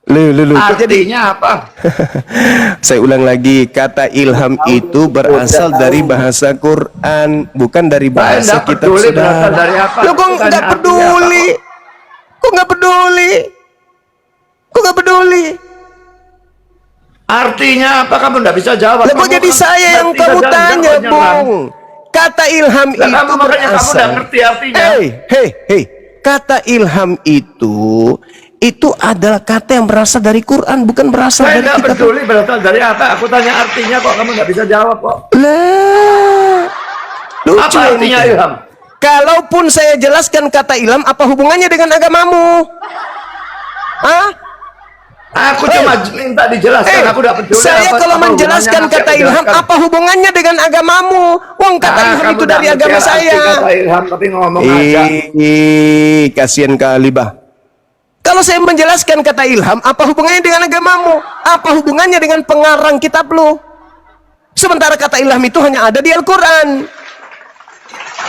Artinya apa? Saya ulang lagi, kata ilham itu berasal dari bahasa Quran, bukan dari bahasa kitab saudara. Lo kok nggak peduli? Kok nggak peduli? Kok nggak peduli? Artinya apa? Kamu nggak bisa jawab. Lah kok jadi saya yang kamu tanya, Bung? Kata ilham itu makanya kamu nggak ngerti artinya. Hei, kata ilham itu adalah kata yang berasal dari Quran, bukan berasal dari kitab. Saya nggak peduli berasal dari apa. Aku tanya artinya kok kamu nggak bisa jawab kok. Lah, lucu apa artinya ilham? Kalaupun saya jelaskan kata ilham, apa hubungannya dengan agamamu? Hah? Aku cuma minta dijelaskan, aku udah peduli. Saya kalau menjelaskan kata ilham, apa hubungannya dengan agamamu? Wong kata ilham itu dari agama saya. Kata ilham tapi ngomong aja. Kasihan kali, Bah. Kalau saya menjelaskan kata ilham, apa hubungannya dengan agamamu? Apa hubungannya dengan pengarang kitab lu? Sementara kata ilham itu hanya ada di Al-Quran.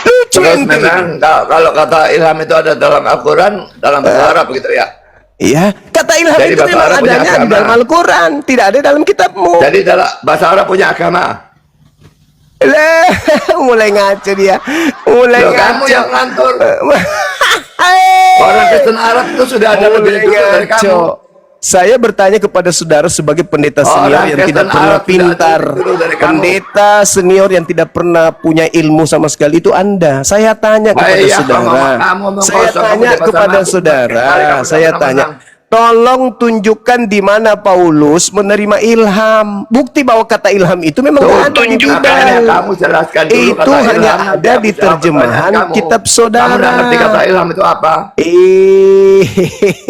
Lucu. Terus memang kalau kata ilham itu ada dalam Al-Quran, dalam bahasa Arab begitu ya? Iya, kata ilham jadi itu memang adanya di dalam Al-Quran, tidak ada dalam kitabmu. Jadi dalam bahasa Arab punya agama. Mulai ngaco dia. Mulai ngaco. Kamu yang ngantur. Orang Kristen Arab itu sudah ada lebih dulu dari kamu. Saya bertanya kepada saudara sebagai pendeta senior yang tidak pernah pintar, pendeta senior yang tidak pernah punya ilmu sama sekali, itu Anda. Saya tanya kepada saudara. Saya tanya kepada saudara. Saya tanya. Tolong tunjukkan di mana Paulus menerima ilham. Bukti bahwa kata ilham itu memang ada di Bible. Kamu jelaskan dulu itu kata hanya ilham, ada di terjemahan kitab saudara. Kamu nggak ngerti kata ilham itu apa?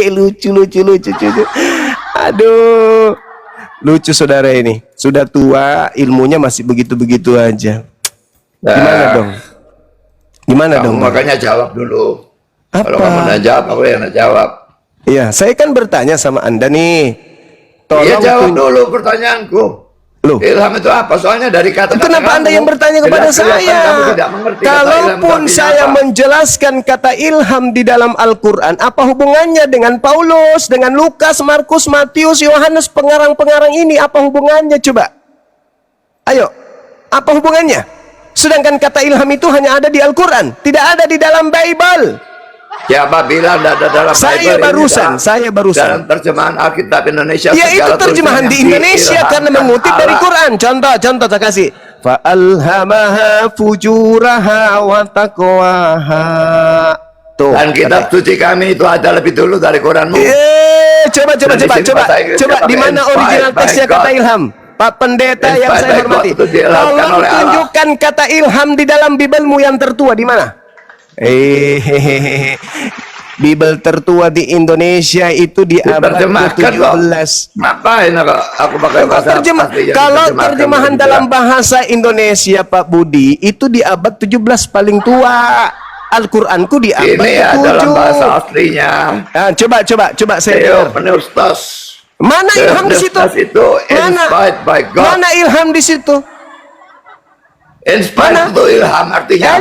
Lucu. Aduh, lucu saudara ini. Sudah tua, ilmunya masih begitu-begitu aja. Gimana dong? Gimana dong? Makanya jawab dulu. Apa? Kalau kamu nggak jawab, aku yang nggak jawab. Iya, saya kan bertanya sama Anda nih. Tolong jawab dulu pertanyaanku. Loh, ilham itu apa? Soalnya dari kata kenapa Anda yang bertanya kepada saya? Kalaupun saya menjelaskan kata ilham di dalam Al-Quran, apa hubungannya dengan Paulus, dengan Lukas, Markus, Matius, Yohanes, pengarang-pengarang ini? Apa hubungannya coba? Ayo, apa hubungannya? Sedangkan kata ilham itu hanya ada di Al-Quran, tidak ada di dalam Bible. Ya, apabila tidak ada dalam saya barusan dalam terjemahan Alkitab Indonesia, ya itu terjemahan di Indonesia karena mengutip dari Quran. Contoh saya kasih. Fa'alhamaha fujuraha wa taqwaha. Tuh. Dan kitab suci kami itu ada lebih dulu dari Quranmu. Coba di mana original teksnya kata ilham? Pak Pendeta yang saya hormati, tolong tunjukkan kata ilham di dalam Biblemu yang tertua di mana? Bible tertua di Indonesia itu di abad ke-17. Ngapain aku pakai bahasa kalau terjemahan dalam bahasa Indonesia, Pak Budi, itu di abad 17 paling tua. Al-Qur'anku di abad ke-7. Ini dalam bahasa aslinya. Nah, coba saya mana ilham di situ? Mana ilham di situ? Inspired itu ilham artinya.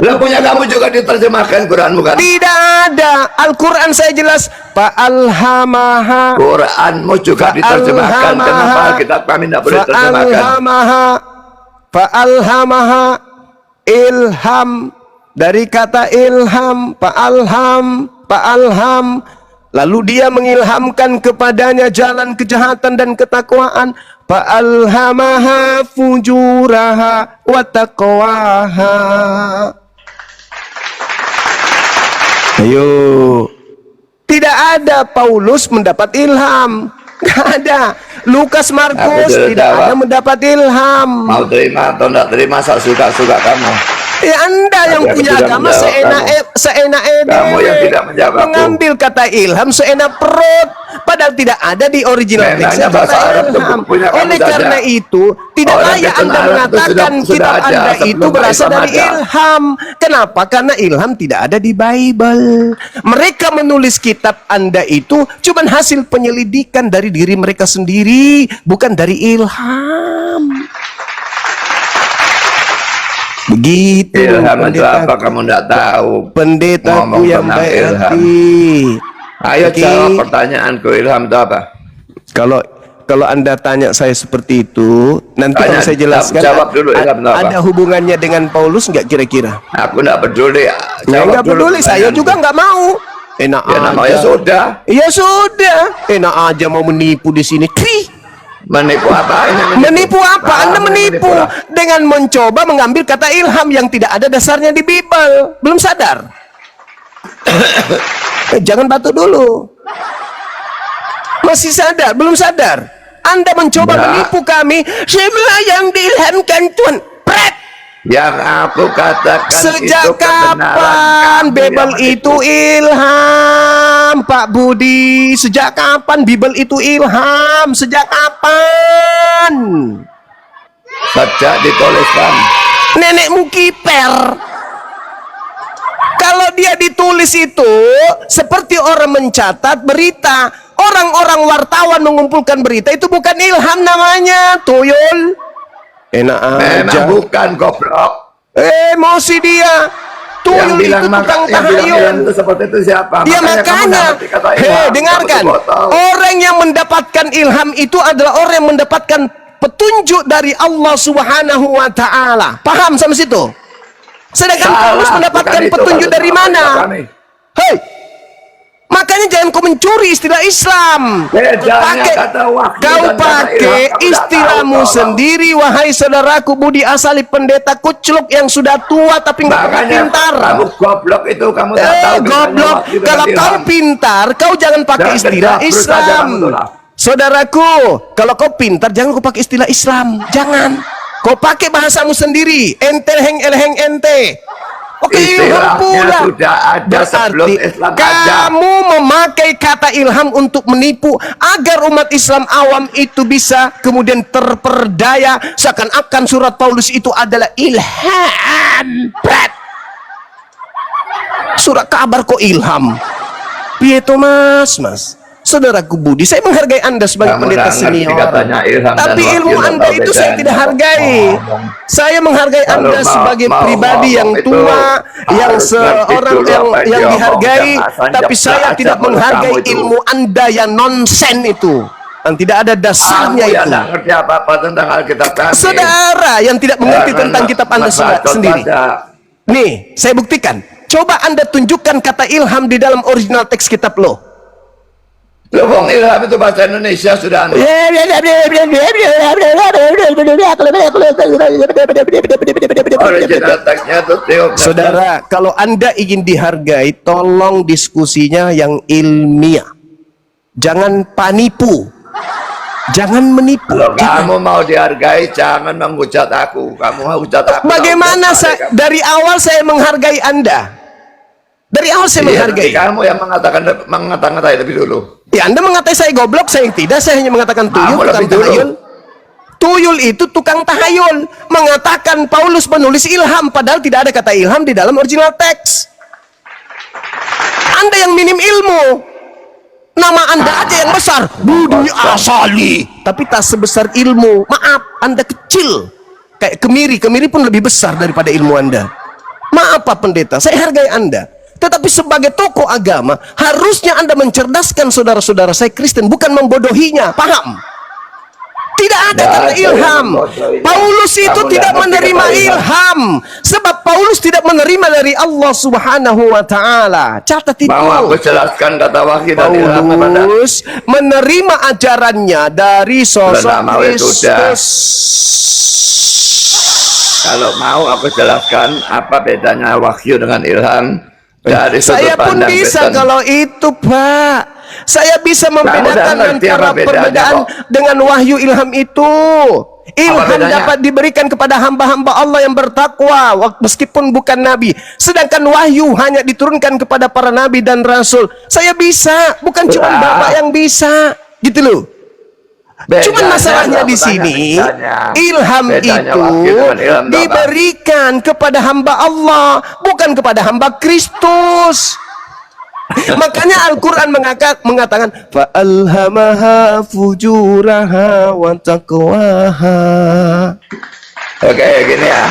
Lah punya kamu juga diterjemahkan Quranmu kan? Tidak ada. Al-Quran saya jelas. Fa'alhamaha. Quranmu juga diterjemahkan. Kenapa kitab kami tidak boleh diterjemahkan? Fa'alhamaha. Ilham. Dari kata ilham. Fa'alham. Lalu dia mengilhamkan kepadanya jalan kejahatan dan ketakwaan. Fa'alhamaha fujuraha wa taqwaha. Ayo. Tidak ada Paulus mendapat ilham. Tidak ada. Lukas, Markus tidak ada mendapat ilham. Mau terima atau tidak terima, suka-suka kamu. Ya Anda yang punya agama seenak kamu yang tidak menjawab, mengambil kata ilham seenak perut, padahal tidak ada di original teksnya kata ilham. Oleh karena itu tidak layak Anda mengatakan kitab Anda itu berasal dari ilham. Kenapa? Karena ilham tidak ada di Bible. Mereka menulis kitab Anda itu cuma hasil penyelidikan dari diri mereka sendiri, bukan dari ilham. Begitu. Ilham itu pendeta. apa kamu tidak tahu? Pendetaku Ngomong yang tentang baik ilham. hati. Ayo Oke. jawab pertanyaanku, ilham itu apa? Kalau Anda tanya saya seperti itu, nanti Tanya, kalau saya jelaskan jawab dulu, ilham itu apa? ada hubungannya dengan Paulus nggak kira-kira? Aku tidak peduli. Ya Jawab nggak dulu peduli, saya pertanyaanku. juga nggak mau. Enak Ya namanya aja. sudah. Ya sudah, enak aja mau menipu di sini. Twih. Menipu apa ini? Menipu apa? Anda Apa menipu lah? dengan mencoba mengambil kata ilham yang tidak ada dasarnya di Bible. Belum sadar? Jangan batu dulu. Masih sadar? Belum sadar? Anda mencoba Nah. menipu kami. Semua yang diilhamkan Tuhan. Pret! Yang aku katakan Sejak itu kebenaran. kapan Kamu Bible yang itu menipu. ilham, Pak Budi? Sejak kapan Bible itu ilham? Sejak kapan? Sejak dituliskan. Nenekmu kiper. Kalau dia ditulis itu seperti orang mencatat berita, orang-orang wartawan mengumpulkan berita, itu bukan ilham namanya, tuyul. Enak Memang aja. bukan goblok. Emosi dia. Tuyul itu tukang yang bilang tahayul. itu seperti itu siapa? Ya kamu makanya, nggak ngerti kata ilham. hei Kamu dengarkan, tuh bodoh. orang yang mendapatkan ilham itu adalah orang yang mendapatkan petunjuk dari Allah Subhanahu wa Ta'ala. Paham sampai situ? Sedangkan Salah, Paulus mendapatkan bukan itu. petunjuk Kalau dari salah, mana? kami. Hei, makanya jangan kau mencuri istilah Islam. Bedanya kata wahyu Kau dan kata pakai ilham, kamu istilahmu tidak tahu, sendiri, wahai saudaraku Budi Asali, pendeta kucluk yang sudah tua tapi nggak pernah Makanya pintar. kamu goblok itu, kamu tak tahu bedanya Goblok. wahyu dengan Kalau kau ilham. pintar, kau jangan pakai Jangan istilah kejabrut saja Islam. kamu tuh lah. Saudaraku, kalau kau pintar, jangan kau pakai istilah Islam. Jangan. Kau pakai bahasamu sendiri. Ente elheng ente. Oke, ilham Istilahnya pula. sudah ada sebelum Berarti Islam ada. kamu memakai kata ilham untuk menipu agar umat Islam awam itu bisa kemudian terperdaya seakan-akan surat Paulus itu adalah ilham. Pret. Surat kabar kok ilham? Piye to mas? Saudaraku Budi, saya menghargai Anda sebagai Kamu pendeta nggak ngerti senior. katanya ilham Tapi dan ilmu wahyu, Anda tahu itu saya bedanya. tidak hargai. Ngomong. Saya menghargai Kalau Anda mau- sebagai mau pribadi ngomong yang itu tua, yang harus ngerti seorang dulu yang apa yang dihargai, diomong. Jangan tapi asal saya jeplak tidak aja mulut menghargai kamu itu. ilmu Anda yang nonsen itu. Yang tidak ada Kamu dasarnya yang itu. nggak ngerti apa-apa tentang Alkitab kami. Saudara yang tidak mengerti Jangan tentang kitab Anda ngebacot sendiri. pada. Nih, saya buktikan. Coba Anda tunjukkan kata ilham di dalam original teks kitab lo. Loh, Bang, ilham itu bahasa Indonesia sudah aneh. Original teksnya itu Theophilus. Saudara, kalau Anda ingin dihargai, tolong diskusinya yang ilmiah. Jangan panipu. Jangan menipu. Kalau Jangan. kamu mau dihargai, jangan menghujat aku. Kamu mau hujat aku. Bagaimana hujat saya, kamu. dari awal saya menghargai Anda? Dari awal saya Iya, menghargai. nanti kamu yang mengata-ngatai lebih dulu. Ya, Anda mengatakan saya goblok, saya yang tidak. Saya hanya mengatakan tuyul, Kamu tukang lebih dulu. tahayul. Tuyul itu tukang tahayul. Mengatakan Paulus menulis ilham, padahal tidak ada kata ilham di dalam original teks. Anda yang minim ilmu. Nama Anda aja yang besar, Budi Asali, tapi tak sebesar ilmu. Maaf, Anda kecil. Kayak kemiri, kemiri pun lebih besar daripada ilmu Anda. Maaf Pak Pendeta, saya hargai Anda. Tetapi sebagai tokoh agama, harusnya Anda mencerdaskan saudara-saudara saya Kristen, bukan membodohinya. Paham? Tidak ada Nggak kata ada yang ilham. membodohi. Paulus itu Kamu tidak nggak ngerti menerima kata ilham. ilham. Sebab Paulus tidak menerima dari Allah Subhanahu wa Ta'ala. Catat itu. Mau aku jelaskan kata wahyu dan ilham kepada. Paulus menerima ajarannya dari sosok Sudah, mau itu sudah. Kristus. Kalau mau aku jelaskan apa bedanya wahyu dengan ilham dari sudut Saya pun pandang bisa Kristen. kalau itu, Pak. Saya bisa membedakan udah ngerti antara apa bedanya, perbedaan kok? dengan wahyu ilham itu. Ilham bedanya? dapat diberikan kepada hamba-hamba Allah yang bertakwa meskipun bukan nabi. Sedangkan wahyu hanya diturunkan kepada para nabi dan rasul. Saya bisa, bukan cuma Lah. Bapak yang bisa. Gitu loh. Bedanya Cuman masalahnya apa? di Tanya sini, bedanya. ilham Bedanya itu wahyu dengan ilham itu apa? diberikan kepada hamba Allah, bukan kepada hamba Kristus. Makanya Al-Quran mengatakan fa'alhamaha fujuraha wa taqwaha. Oke, gini ya.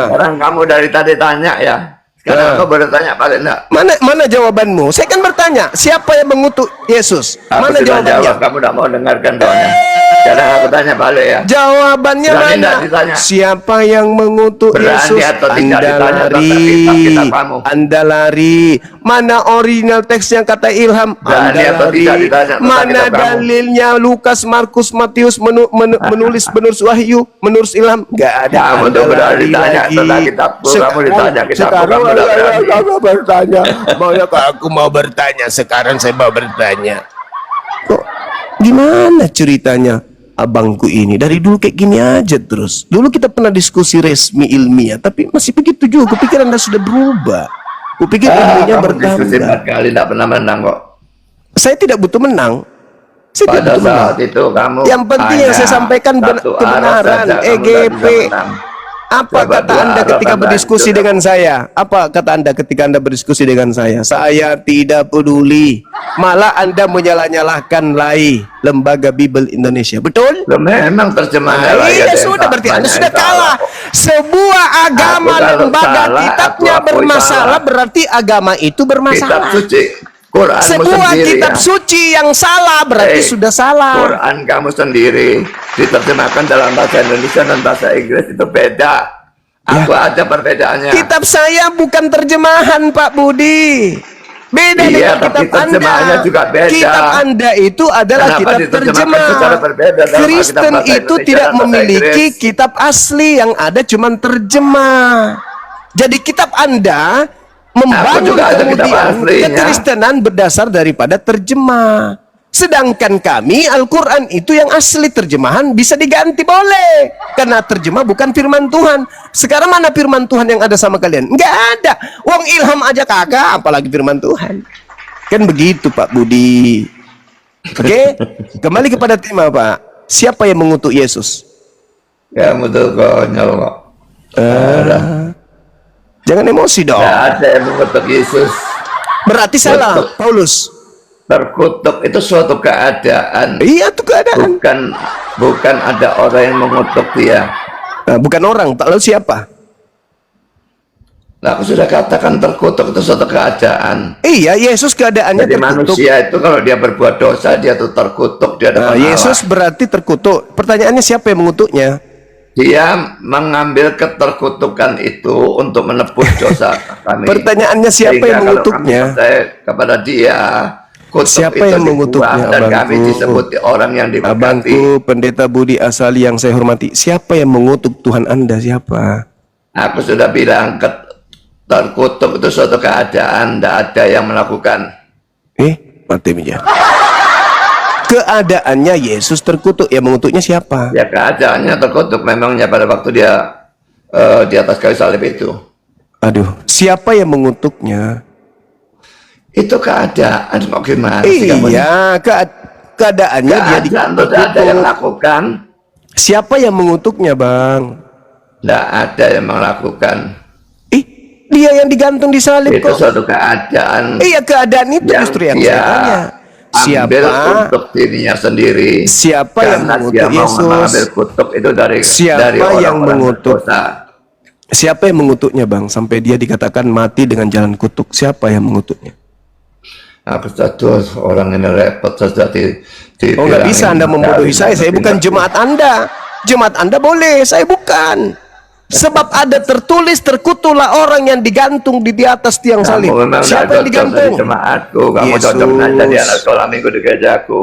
Orang kamu dari tadi tanya ya. Sekarang aku baru tanya paling enggak. Mana jawabanmu? Saya kan bertanya, siapa yang mengutuk Yesus? Aku Mana sudah jawabannya? jawab, kamu tidak mau dengarkan doanya. Sekarang aku tanya balik ya. Jawabannya Berani mana? enggak ditanya? Siapa yang mengutuk Berani Yesus? atau tidak Anda ditanya tentang lari. kitab kamu? Anda lari. Mana original teks yang kata ilham? Berani Anda atau lari. tidak ditanya tentang Mana kitab kamu? dalilnya Lukas, Markus, Matius menulis menurut Wahyu, menurut ilham? Gak ada. Kamu Anda tuh berani lari ditanya lagi. tentang kitabku. Kamu ditanya kitabku, Sekarang kamu tidak berani. aku bertanya. Maunya aku mau bertanya. Sekarang saya mau bertanya. Kok gimana ceritanya? Abangku ini dari dulu kayak gini aja terus. Dulu kita pernah diskusi resmi ilmiah, tapi masih begitu juga. Kupikir Anda sudah berubah. Kupikir ilmunya Kamu diskusi 4 bertambah. kali tidak pernah menang kok. Saya tidak butuh menang. Saya tidak Pada butuh menang. saat itu kamu Yang penting yang saya hanya sampaikan satu arah kebenaran. saja, kamu tidak EGP. bisa menang. Apa Coba kata dua Anda arah ketika kan berdiskusi hancur. dengan saya? Apa kata Anda ketika Anda berdiskusi dengan saya? Saya tidak peduli. Malah Anda menyalah-nyalahkan LAI, Lembaga Bible Indonesia. Betul? Loh, memang terjemahannya Nah, layak iya dan sudah, berarti Anda banyak sudah yang kalah. Sebuah agama Aku kalau lembaga salah, kitabnya aku akui bermasalah, salah. berarti agama itu Kitab bermasalah. suci Quranmu Sebuah sendiri kitab ya. suci yang salah berarti sudah salah. Quran kamu sendiri diterjemahkan dalam bahasa Indonesia dan bahasa Inggris itu beda. Aku aja perbedaannya. Kitab saya bukan terjemahan, Pak Budi. Beda Iya, dengan tapi kitab terjemahannya Anda. juga beda. Kitab Anda itu adalah Kenapa kitab diterjemahkan terjemah. secara berbeda dalam Alkitab Kristen bahasa itu Indonesia tidak dan bahasa memiliki Inggris? kitab asli, yang ada cuma terjemah. Jadi kitab Anda membangun juga ada kitab kemudian aslinya. kekristenan berdasar daripada terjemah. Sedangkan kami Al-Quran itu yang asli, terjemahan bisa diganti boleh. Karena terjemah bukan firman Tuhan. Sekarang mana firman Tuhan yang ada sama kalian? Nggak ada. Wong ilham aja kagak, apalagi firman Tuhan. Kan begitu Pak Budi. Oke, kembali kepada tema Pak. Siapa yang mengutuk Yesus? Kamu tuh konyol kok. Jangan emosi dong. Nggak ada yang mengutuk Yesus. Berarti salah Betul. Paulus. Terkutuk itu suatu keadaan. Iya itu keadaan. Bukan ada orang yang mengutuk dia. Nah, bukan orang, lalu siapa? Nah, aku sudah katakan terkutuk itu suatu keadaan. Iya, Yesus keadaannya Jadi terkutuk. manusia itu kalau dia berbuat dosa dia tuh terkutuk di Nah, hadapan Yesus Allah. berarti terkutuk. Pertanyaannya siapa yang mengutuknya? Dia mengambil keterkutukan itu untuk menebus dosa kami. Pertanyaannya siapa Sehingga yang kalau mengutuknya? kami percaya kepada dia, kutuk Siapa itu yang dibuang mengutuknya, dan kami abangku? disebut orang yang diberkati. Abangku, Pendeta Budi Asali yang saya hormati. Siapa yang mengutuk Tuhan Anda? Siapa? Aku sudah bilang terkutuk itu suatu keadaan, tidak ada yang melakukan. Mati meja. Keadaannya Yesus terkutuk, yang mengutuknya siapa? Ya keadaannya terkutuk memangnya pada waktu dia di atas kayu salib itu. Aduh, siapa yang mengutuknya? Itu keadaan kok gimana sih kamu? Iya, keadaannya dia Keadaan itu tidak ada yang lakukan. Siapa yang mengutuknya, Bang? Tidak ada yang melakukan. Dia yang digantung di salib Itu kok. suatu keadaan Iya, keadaan itu yang justru yang dia saya tanya. ambil Siapa? untuk dirinya sendiri. Siapa yang Karena dia mengutuk mau Yesus? mengambil kutuk itu dari Siapa yang orang-orang mengutuk? berdosa. Siapa yang mengutuknya, Bang? Sampai dia dikatakan mati dengan jalan kutuk. Siapa yang mengutuknya? Aku satu orang ini repot saja Oh, nggak bisa Anda membodohi saya. Saya bukan jemaat Anda. Jemaat Anda boleh, saya bukan. Sebab ada tertulis, terkutuklah orang yang digantung di atas tiang salib. Kamu memang Siapa yang digantung? Jemaatku, kamu Yesus. cocok saja di anak sekolah minggu di gerejaku.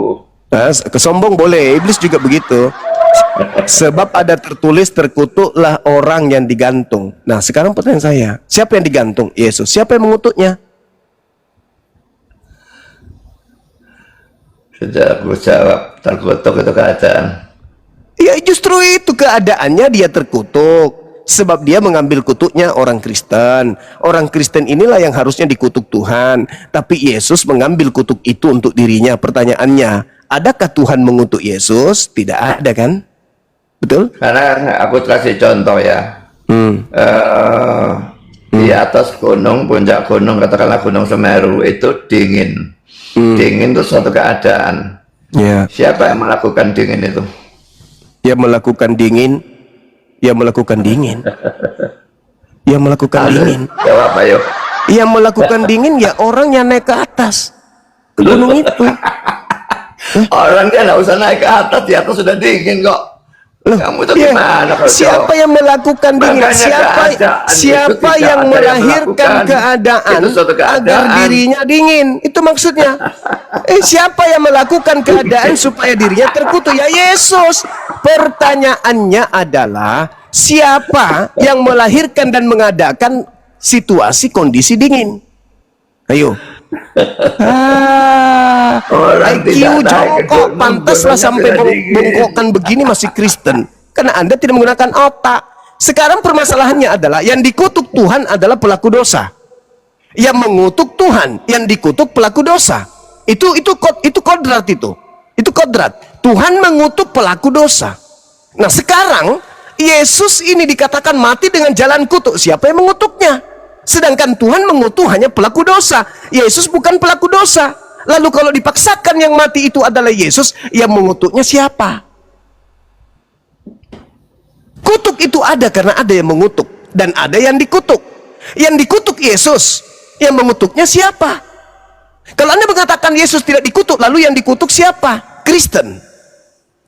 Nah, kesombong boleh, iblis juga begitu. Sebab ada tertulis, terkutuklah orang yang digantung. Nah, sekarang pertanyaan saya, siapa yang digantung? Yesus. Siapa yang mengutuknya? Sudah aku jawab, terkutuk itu keadaan. Ya justru itu keadaannya, dia terkutuk. Sebab dia mengambil kutuknya orang Kristen. Orang Kristen inilah yang harusnya dikutuk Tuhan. Tapi Yesus mengambil kutuk itu untuk dirinya. Pertanyaannya, adakah Tuhan mengutuk Yesus? Tidak ada kan? Betul? Karena aku kasih contoh ya. Di atas gunung, puncak gunung, katakanlah Gunung Semeru itu dingin. Dingin itu suatu keadaan. Ya. Siapa yang melakukan dingin itu? Yang melakukan dingin, yang melakukan dingin. Yang melakukan dingin. Jawab ayo. Yang melakukan dingin ya orang yang naik ke atas ke gunung itu. Orangnya nggak usah naik ke atas, di atas sudah dingin kok. Loh, Kamu itu iya. gimana kalau Siapa jawab? yang melakukan dingin? Makanya Siapa keadaan itu siapa tidak yang ada melahirkan melakukan. keadaan Itu suatu keadaan. agar dirinya dingin? Itu maksudnya. Siapa yang melakukan keadaan supaya dirinya terkutuk? Ya Yesus. Pertanyaannya adalah siapa yang melahirkan dan mengadakan situasi kondisi dingin? Ayo. Orang IQ tidak naik ke jongkok, gunung, pantaslah gunungnya sampai sudah dingin. bengkokan begini masih Kristen. Karena Anda tidak menggunakan otak. Sekarang permasalahannya adalah yang dikutuk Tuhan adalah pelaku dosa. Yang mengutuk Tuhan, yang dikutuk pelaku dosa. Itu kodrat itu. Itu kodrat. Tuhan mengutuk pelaku dosa. Nah, sekarang Yesus ini dikatakan mati dengan jalan kutuk. Siapa yang mengutuknya? Sedangkan Tuhan mengutuk hanya pelaku dosa. Yesus bukan pelaku dosa. Lalu kalau dipaksakan yang mati itu adalah Yesus, yang mengutuknya siapa? Kutuk itu ada karena ada yang mengutuk dan ada yang dikutuk. Yang dikutuk Yesus, yang mengutuknya siapa? Kalau Anda mengatakan Yesus tidak dikutuk, lalu yang dikutuk siapa? Kristen.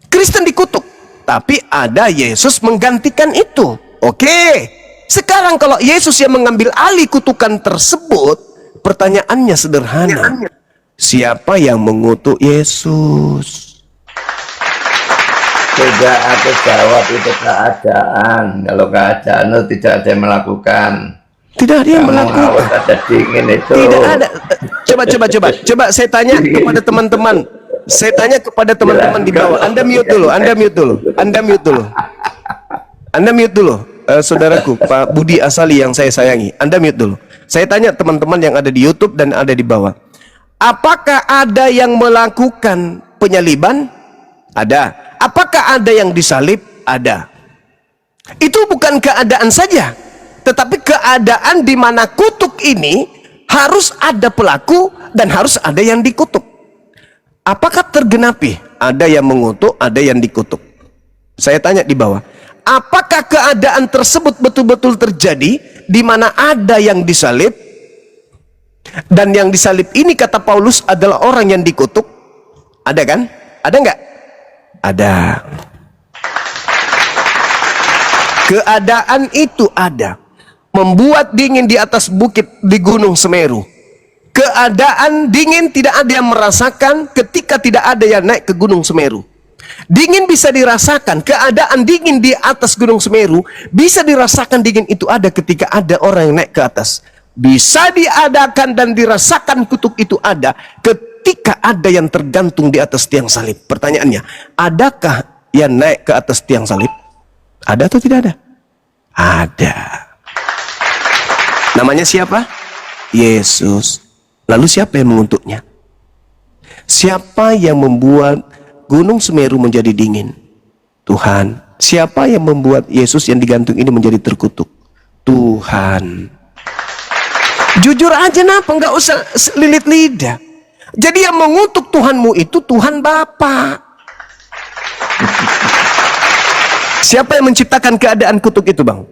Kristen dikutuk, tapi ada Yesus menggantikan itu. Oke. Sekarang kalau Yesus yang mengambil alih kutukan tersebut, pertanyaannya sederhana. Siapa yang mengutuk Yesus? Tidak ada jawab, itu keadaan. Kalau keadaan itu tidak ada yang melakukan. Tidak ada yang Kamu melakukan. harus ada dingin itu. Tidak ada. Coba saya tanya kepada teman-teman. Saya tanya kepada teman-teman di bawah. Anda mute dulu. Anda mute dulu. Saudaraku Pak Budi Asali yang saya sayangi, Anda mute dulu. Saya tanya teman-teman yang ada di YouTube dan ada di bawah. Apakah ada yang melakukan penyaliban? Ada. Apakah ada yang disalib? Ada. Itu bukan keadaan saja, tetapi keadaan di mana kutuk ini harus ada pelaku dan harus ada yang dikutuk. Apakah tergenapi? Ada yang mengutuk, ada yang dikutuk. Saya tanya di bawah. Apakah keadaan tersebut betul-betul terjadi di mana ada yang disalib dan yang disalib ini kata Paulus adalah orang yang dikutuk? Ada kan? Ada nggak? Ada. Keadaan itu ada. Membuat dingin di atas bukit di Gunung Semeru. Keadaan dingin tidak ada yang merasakan ketika tidak ada yang naik ke Gunung Semeru. Dingin bisa dirasakan, keadaan dingin di atas Gunung Semeru bisa dirasakan, dingin itu ada ketika ada orang yang naik ke atas. Bisa diadakan dan dirasakan kutuk itu ada ketika ada yang tergantung di atas tiang salib. Pertanyaannya, adakah yang naik ke atas tiang salib? Ada atau tidak ada? Ada. Namanya siapa? Yesus. Lalu siapa yang mengutuknya? Siapa yang membuat Gunung Semeru menjadi dingin? Tuhan. Siapa yang membuat Yesus yang digantung ini menjadi terkutuk? Tuhan. Jujur aja, napa nggak usah lilit lidah. Jadi yang mengutuk Tuhanmu itu Tuhan Bapa. Siapa yang menciptakan keadaan kutuk itu, Bang?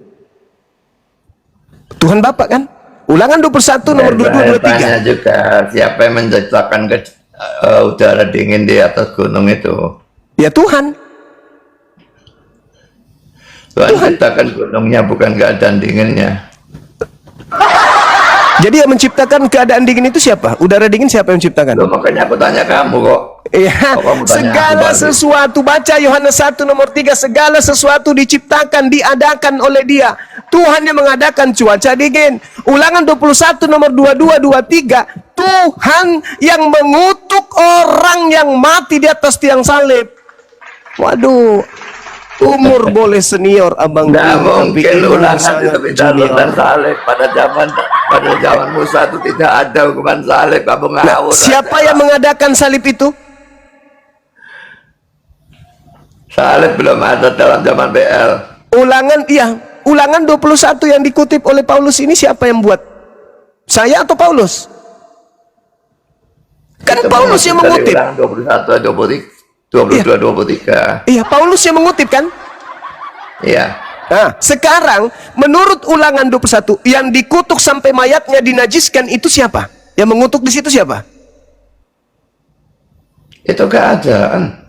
Tuhan Bapa kan? Ulangan 21 nomor 22 23. Tanya juga siapa yang menciptakan udara dingin di atas gunung itu? Ya Tuhan. Tuhan ciptakan gunungnya, bukan keadaan dinginnya. Jadi yang menciptakan keadaan dingin itu siapa? Udara dingin siapa yang menciptakan? Loh, makanya aku tanya kamu kok. Iya, Kok kamu tanya segala aku sesuatu, baca Yohanes 1 nomor 3, segala sesuatu diciptakan, diadakan oleh Dia. Tuhan yang mengadakan cuaca dingin. Ulangan 21 nomor 22 23, Tuhan yang mengutuk orang yang mati di atas tiang salib. Waduh, umur boleh senior abang. Nggak tapi mungkin umur ulangan sangat itu bisa hukuman salib. Pada zaman Musa itu tidak ada hukuman salib. Kamu ngawur. Siapa yang mengadakan salib itu? Salib belum ada dalam zaman BL. Ulangan 21 yang dikutip oleh Paulus ini siapa yang buat? Saya atau Paulus? Kan Itu Paulus yang mengutip. Ulangan 21, 22, 23. Iya, Paulus yang mengutip kan? Iya. Nah, sekarang menurut Ulangan 21 yang dikutuk sampai mayatnya dinajiskan itu siapa? Yang mengutuk di situ siapa? Itu keadaan.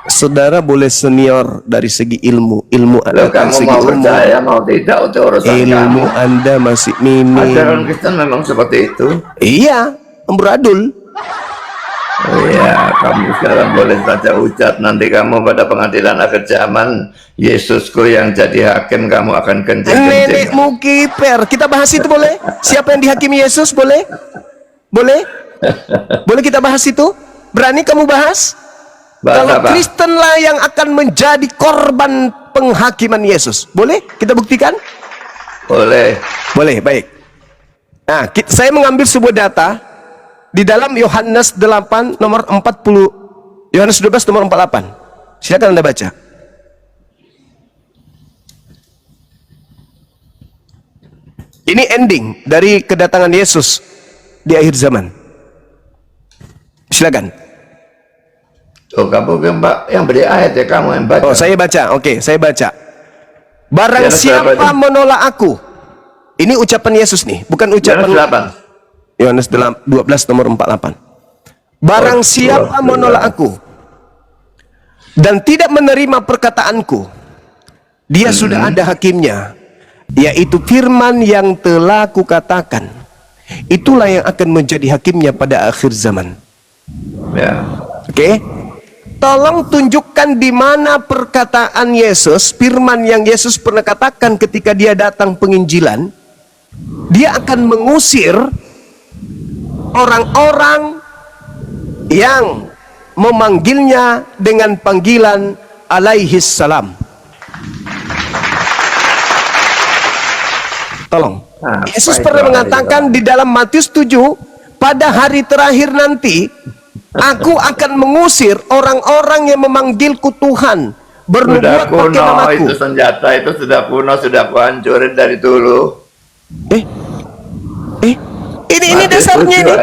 Saudara boleh senior dari segi ilmu Anda Kalau dari kamu segi mau umur, percaya mau tidak itu urusan ilmu kamu. Anda masih Ajaran minim. Kristen memang seperti itu. Iya, amburadul. Oh iya, kamu sekarang boleh saja ucap nanti kamu pada pengadilan akhir zaman, Yesusku yang jadi hakim, kamu akan kencing-kencing. Nenekmu kiper. Kita bahas itu boleh? Siapa yang dihakimi Yesus boleh? Boleh? Boleh kita bahas itu? Berani kamu bahas? Bahas Kalau apa? Kristen lah yang akan menjadi korban penghakiman Yesus. Boleh? Kita buktikan? Boleh. Boleh, baik. Nah, saya mengambil sebuah data di dalam Yohanes 8 nomor 40, Yohanes 12 nomor 48. Silakan Anda baca. Ini ending dari kedatangan Yesus di akhir zaman. Silakan. Oh, kamu yang beri ayat ya, kamu yang baca. Oh, saya baca. Oke, saya baca. Barang Yohanes siapa berapa itu? menolak aku. Ini ucapan Yesus nih, bukan ucapan Yohanes 8. Yohanes 12 nomor 48. Barang siapa menolak aku dan tidak menerima perkataanku, dia sudah ada hakimnya, yaitu firman yang telah kukatakan. Itulah yang akan menjadi hakimnya pada akhir zaman. Ya. Oke? Tolong tunjukkan di mana perkataan Yesus, firman yang Yesus pernah katakan ketika dia datang penginjilan, dia akan mengusir orang-orang yang memanggilnya dengan panggilan alaihis salam. Tolong. Yesus pernah mengatakan di dalam Matius 7, pada hari terakhir nanti aku akan mengusir orang-orang yang memanggilku Tuhan, Sudah bernubuat pakai kuno, namaku. itu senjata itu sudah kuno, sudah kuhancurin dari dulu. Ini dasarnya ini.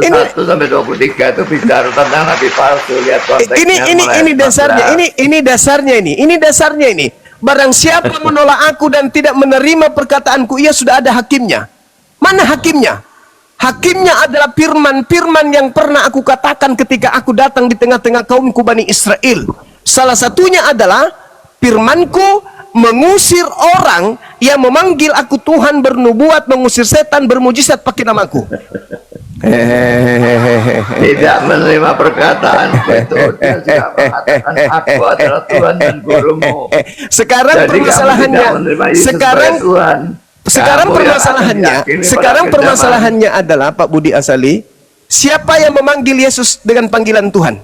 Ini 21 sampai 23 itu bicara tentang nabi palsu. Lihat konteksnya. ini dasarnya. Ini dasarnya ini. Ini dasarnya ini. Barang siapa menolak aku dan tidak menerima perkataanku, ia sudah ada hakimnya. Mana hakimnya? Hakimnya adalah firman-firman yang pernah aku katakan ketika aku datang di tengah-tengah kaumku Bani Israel. Salah satunya adalah firmanku mengusir orang yang memanggil aku Tuhan, bernubuat, mengusir setan, bermujizat pakai namaku. Tidak menerima perkataan itu, dia sudah mengatakan aku adalah Tuhan dan gurumu. Sekarang Jadi permasalahannya, kamu tidak menerima Yesus sebagai Tuhan. sekarang Kamu yang permasalahannya, akan diyakini sekarang pada permasalahannya adalah Pak Budi Asali, siapa yang memanggil Yesus dengan panggilan Tuhan?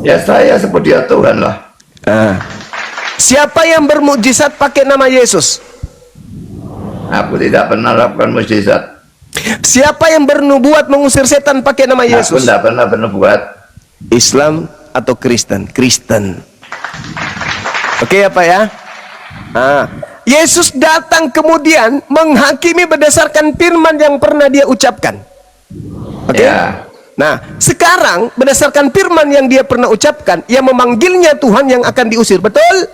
Ya saya sebut dia Tuhan lah. Siapa yang bermujizat pakai nama Yesus? Aku tidak pernah lakukan mujizat. Siapa yang bernubuat mengusir setan pakai nama Aku Yesus? tidak pernah bernubuat. Islam atau Kristen? Kristen. Oke ya Pak ya? Yesus datang kemudian menghakimi berdasarkan firman yang pernah dia ucapkan. Oke? Ya. Nah, sekarang berdasarkan firman yang dia pernah ucapkan, yang memanggilnya Tuhan yang akan diusir, betul?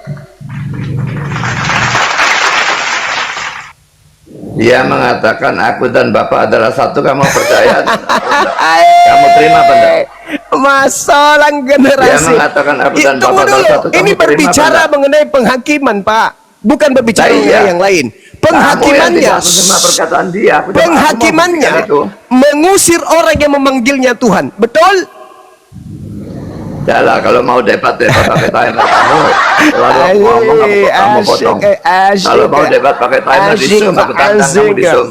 Dia mengatakan aku dan Bapa adalah satu. Kamu percaya? Kamu terima apa enggak? Masalah generasi. Dia mengatakan aku dan Tunggu Bapa adalah dulu. satu. Kamu Ini terima berbicara apa enggak? mengenai penghakiman, Pak. Bukan berbicara mengenai yang lain. Penghakimannya, Kamu yang tidak menerima perkataan dia. penghakimannya Aku mau mengusir orang yang memanggilnya Tuhan, betul? Yalah, kalau mau debat pakai timer kamu. Lalu aku ngomong kamu potong. Kalau mau debat pakai timer di Zoom, aku tantang kamu di Zoom.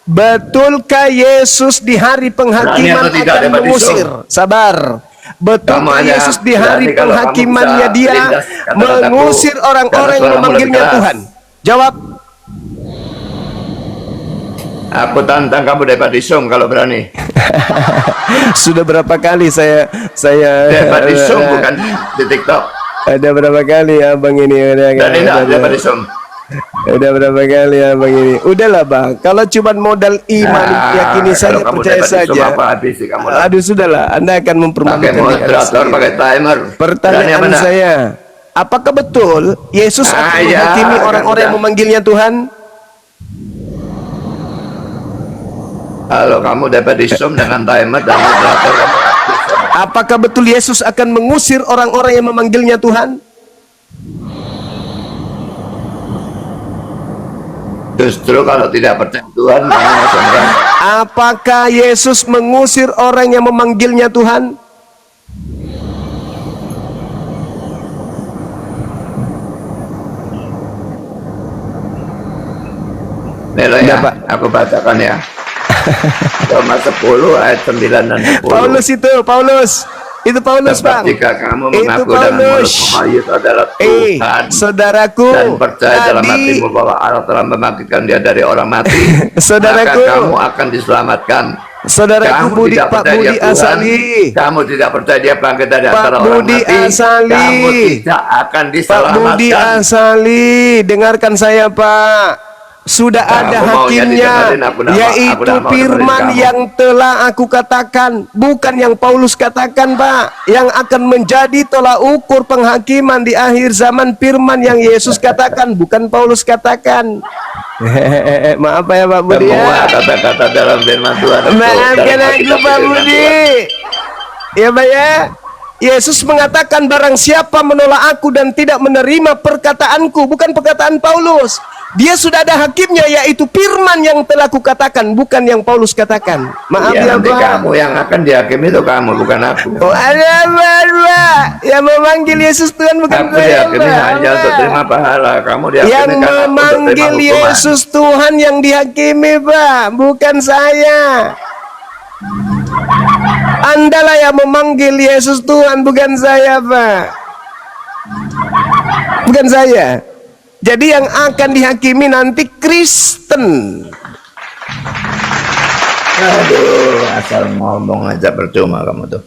Betulkah Yesus di hari penghakiman Berani atau tidak akan debat di mengusir? Zoom? Sabar. Kamu Betulkah hanya Yesus di hari berani kalau kamu penghakimannya bisa dia melindas kata-kataku mengusir orang-orang karena yang suaramu memanggilnya lebih keras. Tuhan? Jawab. Aku tantang kamu debat di Zoom kalau berani. Sudah berapa kali saya Debat di Zoom bukan di TikTok. ada berapa kali abang ini Dan tidak debat di Zoom. Udah berapa kali ya bang ini? Udahlah bang, kalau cuma modal iman, yakini saja, kalau kamu percaya dapat itu saja. apa habis sih kamu? Aduh sudahlah, Anda akan Pakai mempermalukan diri Anda moderator, sendiri. pakai timer. Pertanyaan Berani apa, saya, apakah betul Yesus akan ya, menghakimi kan orang-orang yang udah. memanggilnya Tuhan? Kalau kamu dapat di Zoom dengan timer dan moderator, kamu Apakah betul Yesus akan mengusir orang-orang yang memanggilnya Tuhan? justru kalau tidak percaya Tuhan, kamu masuk neraka. Apakah Yesus mengusir orang yang memanggilnya Tuhan? Melo Udah, ya, Pak. aku bacakan ya. Roma 10 ayat 9 dan 10. Paulus itu, Paulus. Itu Paulus, Sebab Bang. jika kamu Itu mengaku dengan mulut Paulus. bahwa Yesus adalah Tuhan Saudaraku, dan percaya dalam tadi hatimu bahwa Allah telah membangkitkan dia dari orang mati, Saudaraku. maka kamu akan diselamatkan. saudaraku Kamu Budi, tidak Pak percaya dia Budi Tuhan, Asali. kamu tidak percaya dia bangkit dari Pak antara orang Budi mati, Asali. kamu tidak akan Pak Budi diselamatkan. Asali, dengarkan saya, Pak. Sudah ada Kamu maunya hakimnya, didengarin, aku nggak yaitu mau dengerin firman kamu. yang telah aku katakan, bukan yang Paulus katakan, Pak. Yang akan menjadi tolak ukur penghakiman di akhir zaman, firman yang Yesus katakan, bukan Paulus katakan. Maaf ya Pak Budi Semua ya. kata-kata dalam firman Tuhan itu Maafkan dalam aku Alkitab Pak firman Budi. Tuhan. Ya Pak ya. Yesus mengatakan barang siapa menolak aku dan tidak menerima perkataanku, bukan perkataan Paulus. Dia sudah ada hakimnya, yaitu firman yang telah kukatakan, bukan yang Paulus katakan. Maaf Ya, ya nanti Pak. kamu yang akan dihakimi itu kamu, bukan aku. Oh ada Pak. Yang memanggil Yesus Tuhan bukan Aku saya dihakimi Pak. hanya untuk terima pahala. Kamu dihakimi Yang karena untuk terima memanggil hukuman. Yesus Tuhan yang dihakimi Pak, bukan saya. Andalah yang memanggil Yesus Tuhan, bukan saya Pak. Bukan saya. Jadi yang akan dihakimi nanti Kristen. Aduh, asal ngomong aja percuma kamu tuh.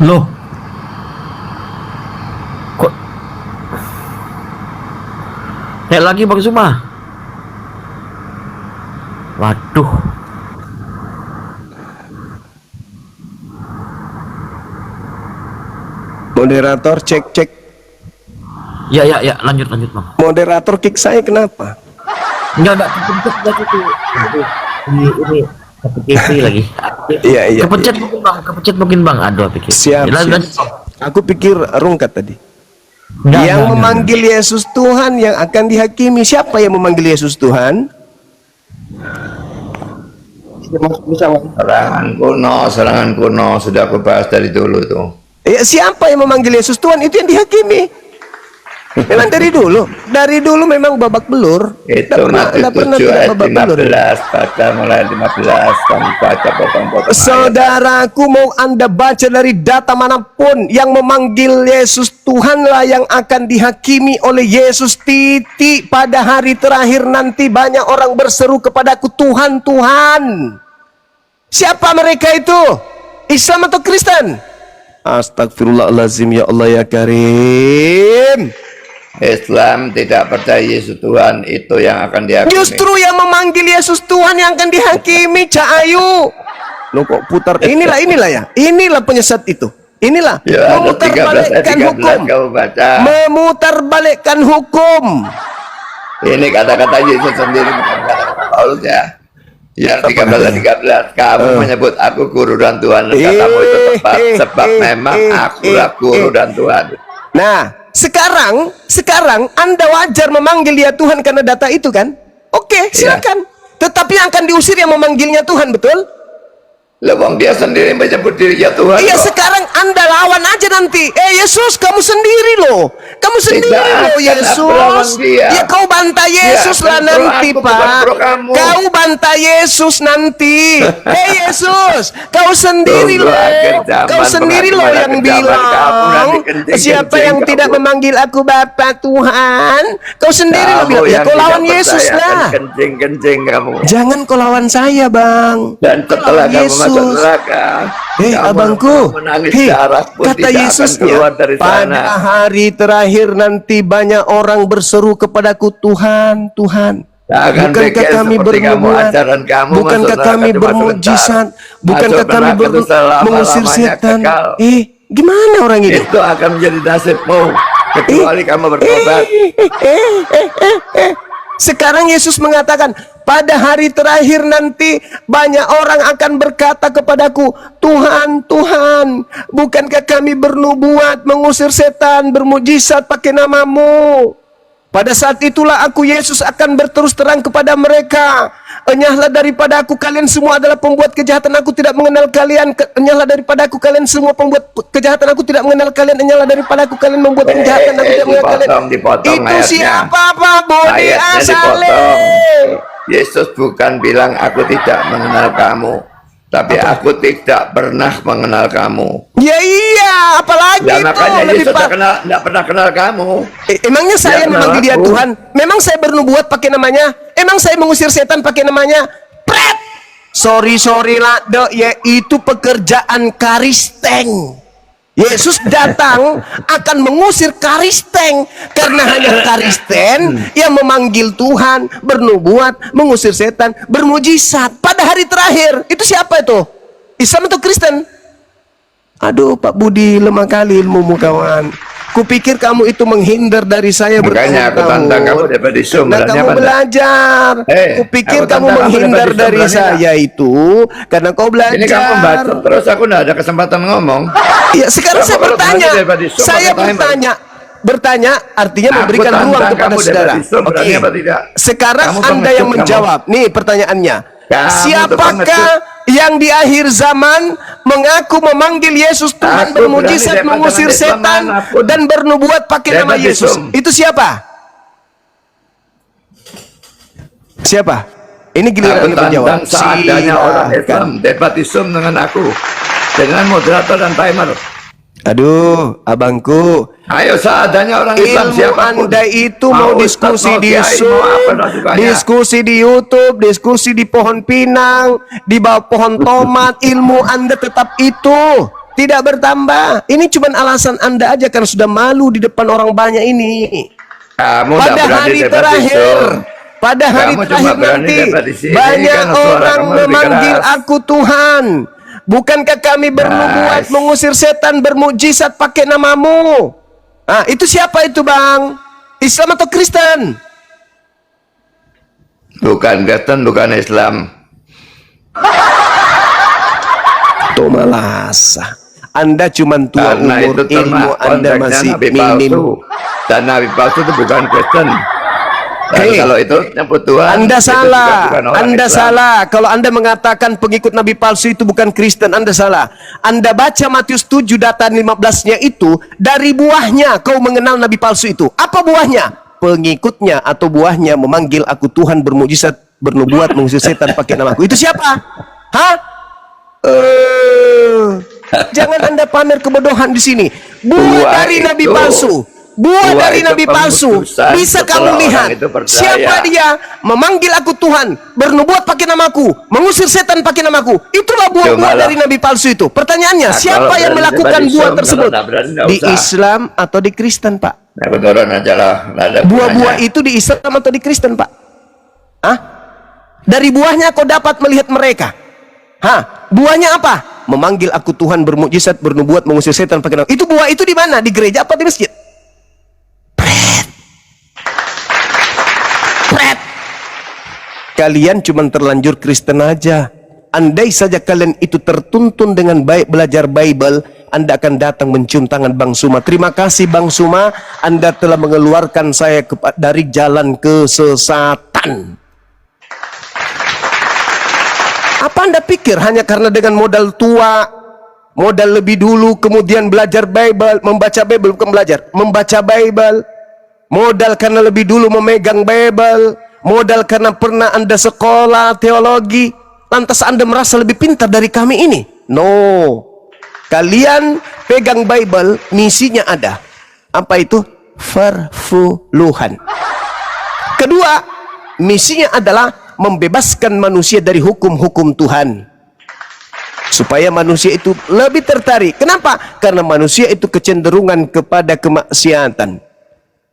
Loh, kok kayak lagi Bang Suma? Waduh, Moderator cek. ya lanjut Bang. Moderator kick saya kenapa? Enggak kepencet lagi tuh. Ini APK lagi. Iya. Kepencet mungkin Bang. Aduh APK. Siap. Lanjut. Aku pikir rungkat tadi. Enggak, Yang enggak. memanggil Yesus Tuhan yang akan dihakimi. Siapa yang memanggil Yesus Tuhan? Serangan kuno sudah aku bahas dari dulu tuh. Ya, siapa yang memanggil Yesus Tuhan itu yang dihakimi. Memang dari dulu memang babak belur. Itu Matius 7 tidak ayat babak belur. 15, baca mulai 15, kamu baca potong-potong ayat. Saudaraku, mau Anda baca dari data manapun, yang memanggil Yesus Tuhanlah yang akan dihakimi oleh Yesus. Titik. Pada hari terakhir nanti banyak orang berseru kepadaku, Tuhan, Tuhan. Siapa mereka itu? Islam atau Kristen? Astagfirullahaladzim, ya Allah ya Karim. Islam tidak percaya Yesus Tuhan, itu yang akan dihakimi. Justru yang memanggil Yesus Tuhan yang akan dihakimi, Cak Ayu. Lo kok putar? Inilah ya. Inilah penyesat itu. Inilah Ya, ada 13 ayat memutarbalikkan 13 hukum. kamu baca. Memutarbalikkan hukum. Ini kata-kata Yesus sendiri, bukan kata-kata Paulus ya. Yang 13 kamu menyebut aku guru dan Tuhan, katamu itu tepat, sebab memang akulah guru dan Tuhan. Nah, sekarang Anda wajar memanggil dia Tuhan karena data itu kan? Oke, silakan. Tetapi yang akan diusir yang memanggilnya Tuhan, betul? Lewang dia sendiri menyebut dirinya Tuhan. Iya, kok. sekarang Anda lawan aja nanti. Yesus, kamu sendiri loh. Kamu kamu sendiri Tidak loh, akan aku lawan Yesus. dia. Ya kau bantai Yesus Dia lah akan pro nanti, aku, bukan Pak. pro kamu. Kau bantai Yesus nanti. Hei Yesus, kau sendiri Tunggu loh. akhir zaman, Kau sendiri loh pengakuan yang akhir zaman kamu bilang, nanti kencing-kencing siapa yang kamu. tidak memanggil aku Bapa Tuhan, kau sendiri loh Kamu bilang. Ya yang kau tidak lawan Yesus percaya akan lah. kencing-kencing kamu. Jangan kau lawan saya, Bang. Dan Kau setelah lawan kamu masuk Yesus. neraka, Hei kamu abangku, menangis hei, darah pun kata tidak akan Yesusnya, keluar dari pada sana. hari terakhir nanti banyak orang berseru kepadaku, Tuhan, Tuhan. Akan Bukankah pikir kami seperti kamu, bernubuat? ajaran kamu Bukankah masuk neraka kami cuma bermujizat? sebentar. Bukankah Masuk kami neraka itu mengusir selama-lamanya setan? kekal. Gimana orang ini? Itu akan menjadi nasibmu kecuali kamu bertobat. Sekarang Yesus mengatakan, pada hari terakhir nanti banyak orang akan berkata kepadaku, Tuhan, Tuhan, bukankah kami bernubuat, mengusir setan, bermujizat pakai namamu? Pada saat itulah aku Yesus akan berterus terang kepada mereka, enyahlah daripada aku, kalian semua adalah pembuat kejahatan, aku tidak mengenal kalian. Enyahlah daripada aku, kalian semua pembuat kejahatan, aku tidak mengenal kalian. Enyahlah daripada aku, kalian membuat kejahatan, aku tidak mengenal kalian. Dipotong Itu ayatnya. siapa Pak Budi Ayatnya Asale? dipotong. Yesus bukan bilang aku tidak mengenal kamu, tapi aku tidak pernah mengenal kamu. Ya iya, apalagi Ya itu makanya lebih Yesus pak. tidak pernah kenal kamu. Emangnya saya Ya, memanggil dia kenal aku. Tuhan? Memang saya bernubuat pakai namanya? Emang saya mengusir setan pakai namanya? Pret! Sorry lah, dok. Ya itu pekerjaan karisteng. Yesus datang akan mengusir karisteng karena hanya karisten yang memanggil Tuhan, bernubuat, mengusir setan, bermujizat pada hari terakhir. Itu siapa itu? Islam atau Kristen? Aduh Pak Budi, lemah kali ilmumu kawan. Kupikir kamu itu menghindar dari saya Makanya aku tantang kamu daripada Zoom. Nah, Berani kamu apa enggak? belajar. Kupikir aku kamu tantang kamu menghindar daripada dari Zoom, berani saya itu karena kau belajar. Ini kamu bacot terus, aku nggak ada kesempatan ngomong. Ya, sekarang Kamu saya kalau bertanya. berani daripada Zoom, Saya pakai timer. bertanya artinya Aku memberikan tantang ruang kamu kepada daripada saudara. Zoom, berani apa tidak? Sekarang Kamu Anda pengecut yang kamu. menjawab. Nih pertanyaannya. Kamu tuh Siapakah pengecut. yang di akhir zaman mengaku memanggil Yesus Tuhan, Aku bermujizat, berani mengusir daripada setan manapun. dan bernubuat pakai nama Daripada Yesus? Zoom. Itu siapa? Siapa? Ini Aku giliran yang menjawab. tantang seadanya orang Silakan. Islam debat Zoom dengan aku, dengan moderator dan timer. Aduh, abangku. Ayo seadanya orang Islam Ilmu siapapun. Anda itu mau Ustaz, diskusi mau di kiai, Zoom, mau apa dah sukanya. diskusi di YouTube, diskusi di pohon pinang, di bawah pohon tomat, ilmu Anda tetap itu. Tidak bertambah. Ini cuma alasan Anda aja karena sudah malu di depan orang banyak ini. Kamu Pada nggak berani hari debat di terakhir, Zoom. pada hari Kamu cuma terakhir berani nanti debat di sini banyak karena suara orang kamu lebih memanggil keras. aku Tuhan. Bukankah kami bernubuat, Nice. mengusir setan, bermujizat pakai namamu? Ah, itu siapa itu Bang? Islam atau Kristen? Bukan Kristen, bukan Islam. Itu malasa. Anda cuma tua Karena umur, itu ilmu Anda konteksnya masih nabi minim. palsu. Dan nabi palsu itu bukan Kristen. Dan Hei, kalau itu nyebut Tuhan, Anda itu salah, juga bukan orang Anda Islam. salah. Kalau Anda mengatakan pengikut Nabi palsu itu bukan Kristen, Anda salah. Anda baca Matius 7 data 15-nya itu, dari buahnya kau mengenal Nabi palsu itu. Apa buahnya? Pengikutnya atau buahnya memanggil aku Tuhan, bermujizat, bernubuat, mengusir setan pakai namaku. Itu siapa? Hah? Jangan Anda pamer kebodohan di sini. Buah Buah dari Nabi itu. palsu. Buah dari itu Nabi palsu. pemutusan Bisa setelah kamu lihat orang itu percaya. siapa dia memanggil aku Tuhan, bernubuat pakai namaku, mengusir setan pakai namaku. Itulah buah-buah Cobalah. dari Nabi palsu itu. Pertanyaannya, Nah, siapa kalau yang berani melakukan debat di buah Zoom, tersebut? kalau nggak berani, nggak Di usah. Islam atau di Kristen, Pak? Aku turun aja lah. nggak ada Buah-buah gunanya. itu di Islam atau di Kristen, Pak? Hah? Dari buahnya kau dapat melihat mereka. Hah? Buahnya apa? Memanggil aku Tuhan, bermujizat, bernubuat, mengusir setan pakai nama. Itu buah itu di mana? Di gereja apa di masjid? Pret. Kalian cuma terlanjur Kristen aja. Andai saja kalian itu tertuntun dengan baik belajar Bible, Anda akan datang mencium tangan Bang Suma. Terima kasih Bang Suma, Anda telah mengeluarkan saya dari jalan kesesatan. Apa Anda pikir hanya karena dengan modal tua, modal lebih dulu, kemudian belajar Bible, membaca Bible, bukan belajar, membaca Bible, modal karena lebih dulu memegang Bible, modal karena pernah Anda sekolah teologi, lantas Anda merasa lebih pintar dari kami ini. No, kalian pegang Bible, misinya ada. Apa itu? Perpuluhan. Kedua, misinya adalah membebaskan manusia dari hukum-hukum Tuhan, supaya manusia itu lebih tertarik. Kenapa? Karena manusia itu kecenderungan kepada kemaksiatan.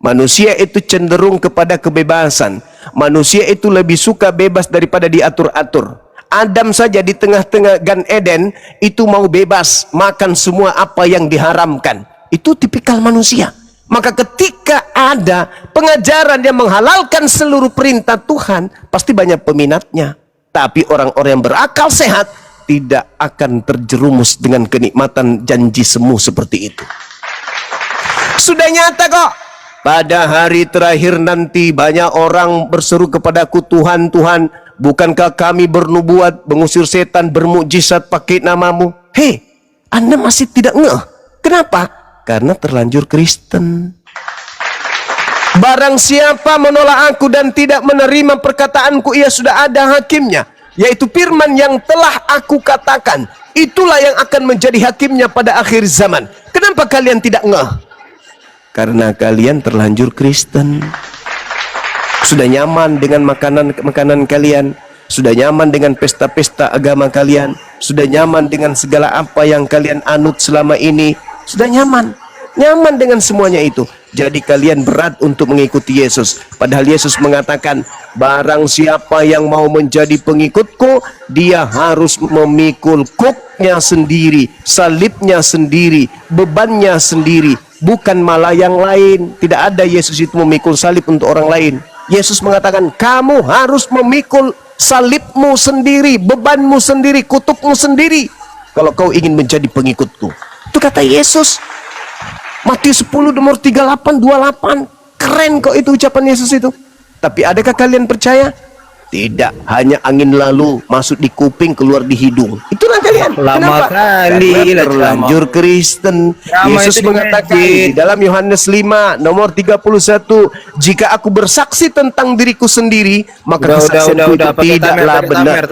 Manusia itu cenderung kepada kebebasan. Manusia itu lebih suka bebas daripada diatur-atur. Adam saja di tengah-tengah Gan Eden itu mau bebas makan semua apa yang diharamkan. Itu tipikal manusia. Maka ketika ada pengajaran yang menghalalkan seluruh perintah Tuhan, pasti banyak peminatnya. Tapi orang-orang yang berakal sehat tidak akan terjerumus dengan kenikmatan janji semu seperti itu. Sudah nyata kok. Pada hari terakhir nanti banyak orang berseru kepadaku, Tuhan, Tuhan, bukankah kami bernubuat, mengusir setan, bermukjizat pakai namamu? Hei, Anda masih tidak ngeh. Kenapa? Karena terlanjur Kristen. Barang siapa menolak aku dan tidak menerima perkataanku, ia sudah ada hakimnya, yaitu firman yang telah aku katakan. Itulah yang akan menjadi hakimnya pada akhir zaman. Kenapa kalian tidak ngeh? Karena kalian terlanjur Kristen. Sudah nyaman dengan makanan kalian, sudah nyaman dengan pesta-pesta agama kalian, sudah nyaman dengan segala apa yang kalian anut selama ini, sudah nyaman dengan semuanya itu. Jadi kalian berat untuk mengikuti Yesus. Padahal Yesus mengatakan, barang siapa yang mau menjadi pengikutku, dia harus memikul kuknya sendiri, salibnya sendiri, bebannya sendiri, bukan malah yang lain. Tidak ada Yesus itu memikul salib untuk orang lain. Yesus mengatakan, kamu harus memikul salibmu sendiri, bebanmu sendiri, kutukmu sendiri, kalau kau ingin menjadi pengikutku. Itu kata Yesus. Matius 10 nomor 38, 28. Keren kok itu ucapan Yesus itu. Tapi adakah kalian percaya? Tidak, hanya angin lalu masuk di kuping, keluar di hidung. Itulah kalian. Lama Kenapa? kali, Karena terlanjur Kristen. Yesus mengatakan di dalam Yohanes 5 nomor 31, jika aku bersaksi tentang diriku sendiri, maka kesaksianku itu tidaklah benar.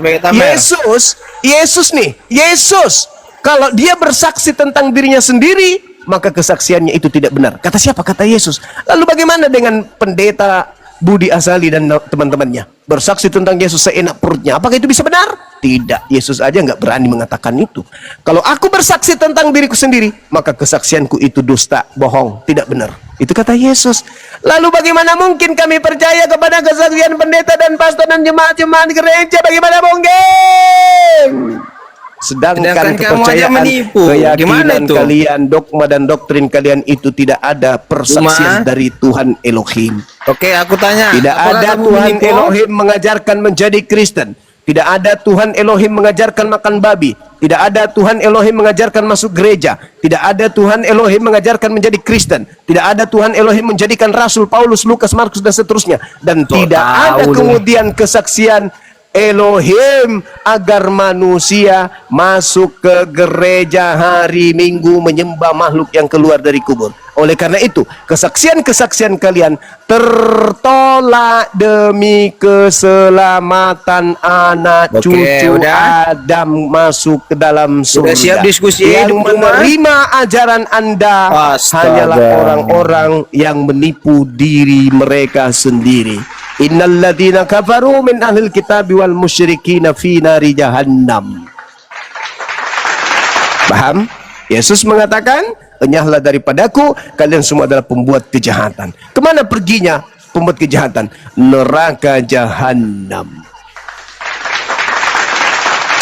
Yesus, kalau dia bersaksi tentang dirinya sendiri, maka kesaksiannya itu tidak benar. Kata siapa? Kata Yesus. Lalu bagaimana dengan pendeta Budi Asali dan teman-temannya? Bersaksi tentang Yesus seenak perutnya. Apakah itu bisa benar? Tidak. Yesus aja nggak berani mengatakan itu. Kalau aku bersaksi tentang diriku sendiri, maka kesaksianku itu dusta, bohong, tidak benar. Itu kata Yesus. Lalu bagaimana mungkin kami percaya kepada kesaksian pendeta dan pastor dan jemaat-jemaat gereja? Bagaimana mungkin? Sedangkan kepercayaan, keyakinan kalian, dogma dan doktrin kalian itu tidak ada persaksian dari Tuhan Elohim. Oke, aku tanya. Tidak ada Tuhan Elohim mengajarkan menjadi Kristen. Tidak ada Tuhan Elohim mengajarkan makan babi. Tidak ada Tuhan Elohim mengajarkan masuk gereja. Tidak ada Tuhan Elohim mengajarkan menjadi Kristen. Tidak ada Tuhan Elohim menjadikan Rasul Paulus, Lukas, Markus dan seterusnya. Dan tidak ada kemudian kesaksian Elohim agar manusia masuk ke gereja hari Minggu menyembah makhluk yang keluar dari kubur. Oleh karena itu, kesaksian-kesaksian kalian tertolak demi keselamatan anak cucu Adam masuk ke dalam surga. Siap diskusi yang menerima ajaran Anda hanyalah orang-orang yang menipu diri mereka sendiri. Innal ladzina kafaru min ahlil kitabi wal musyrikina fi nari jahannam. Paham? Yesus mengatakan, enyahlah daripadaku, kalian semua adalah pembuat kejahatan. Kemana perginya pembuat kejahatan? Neraka jahanam.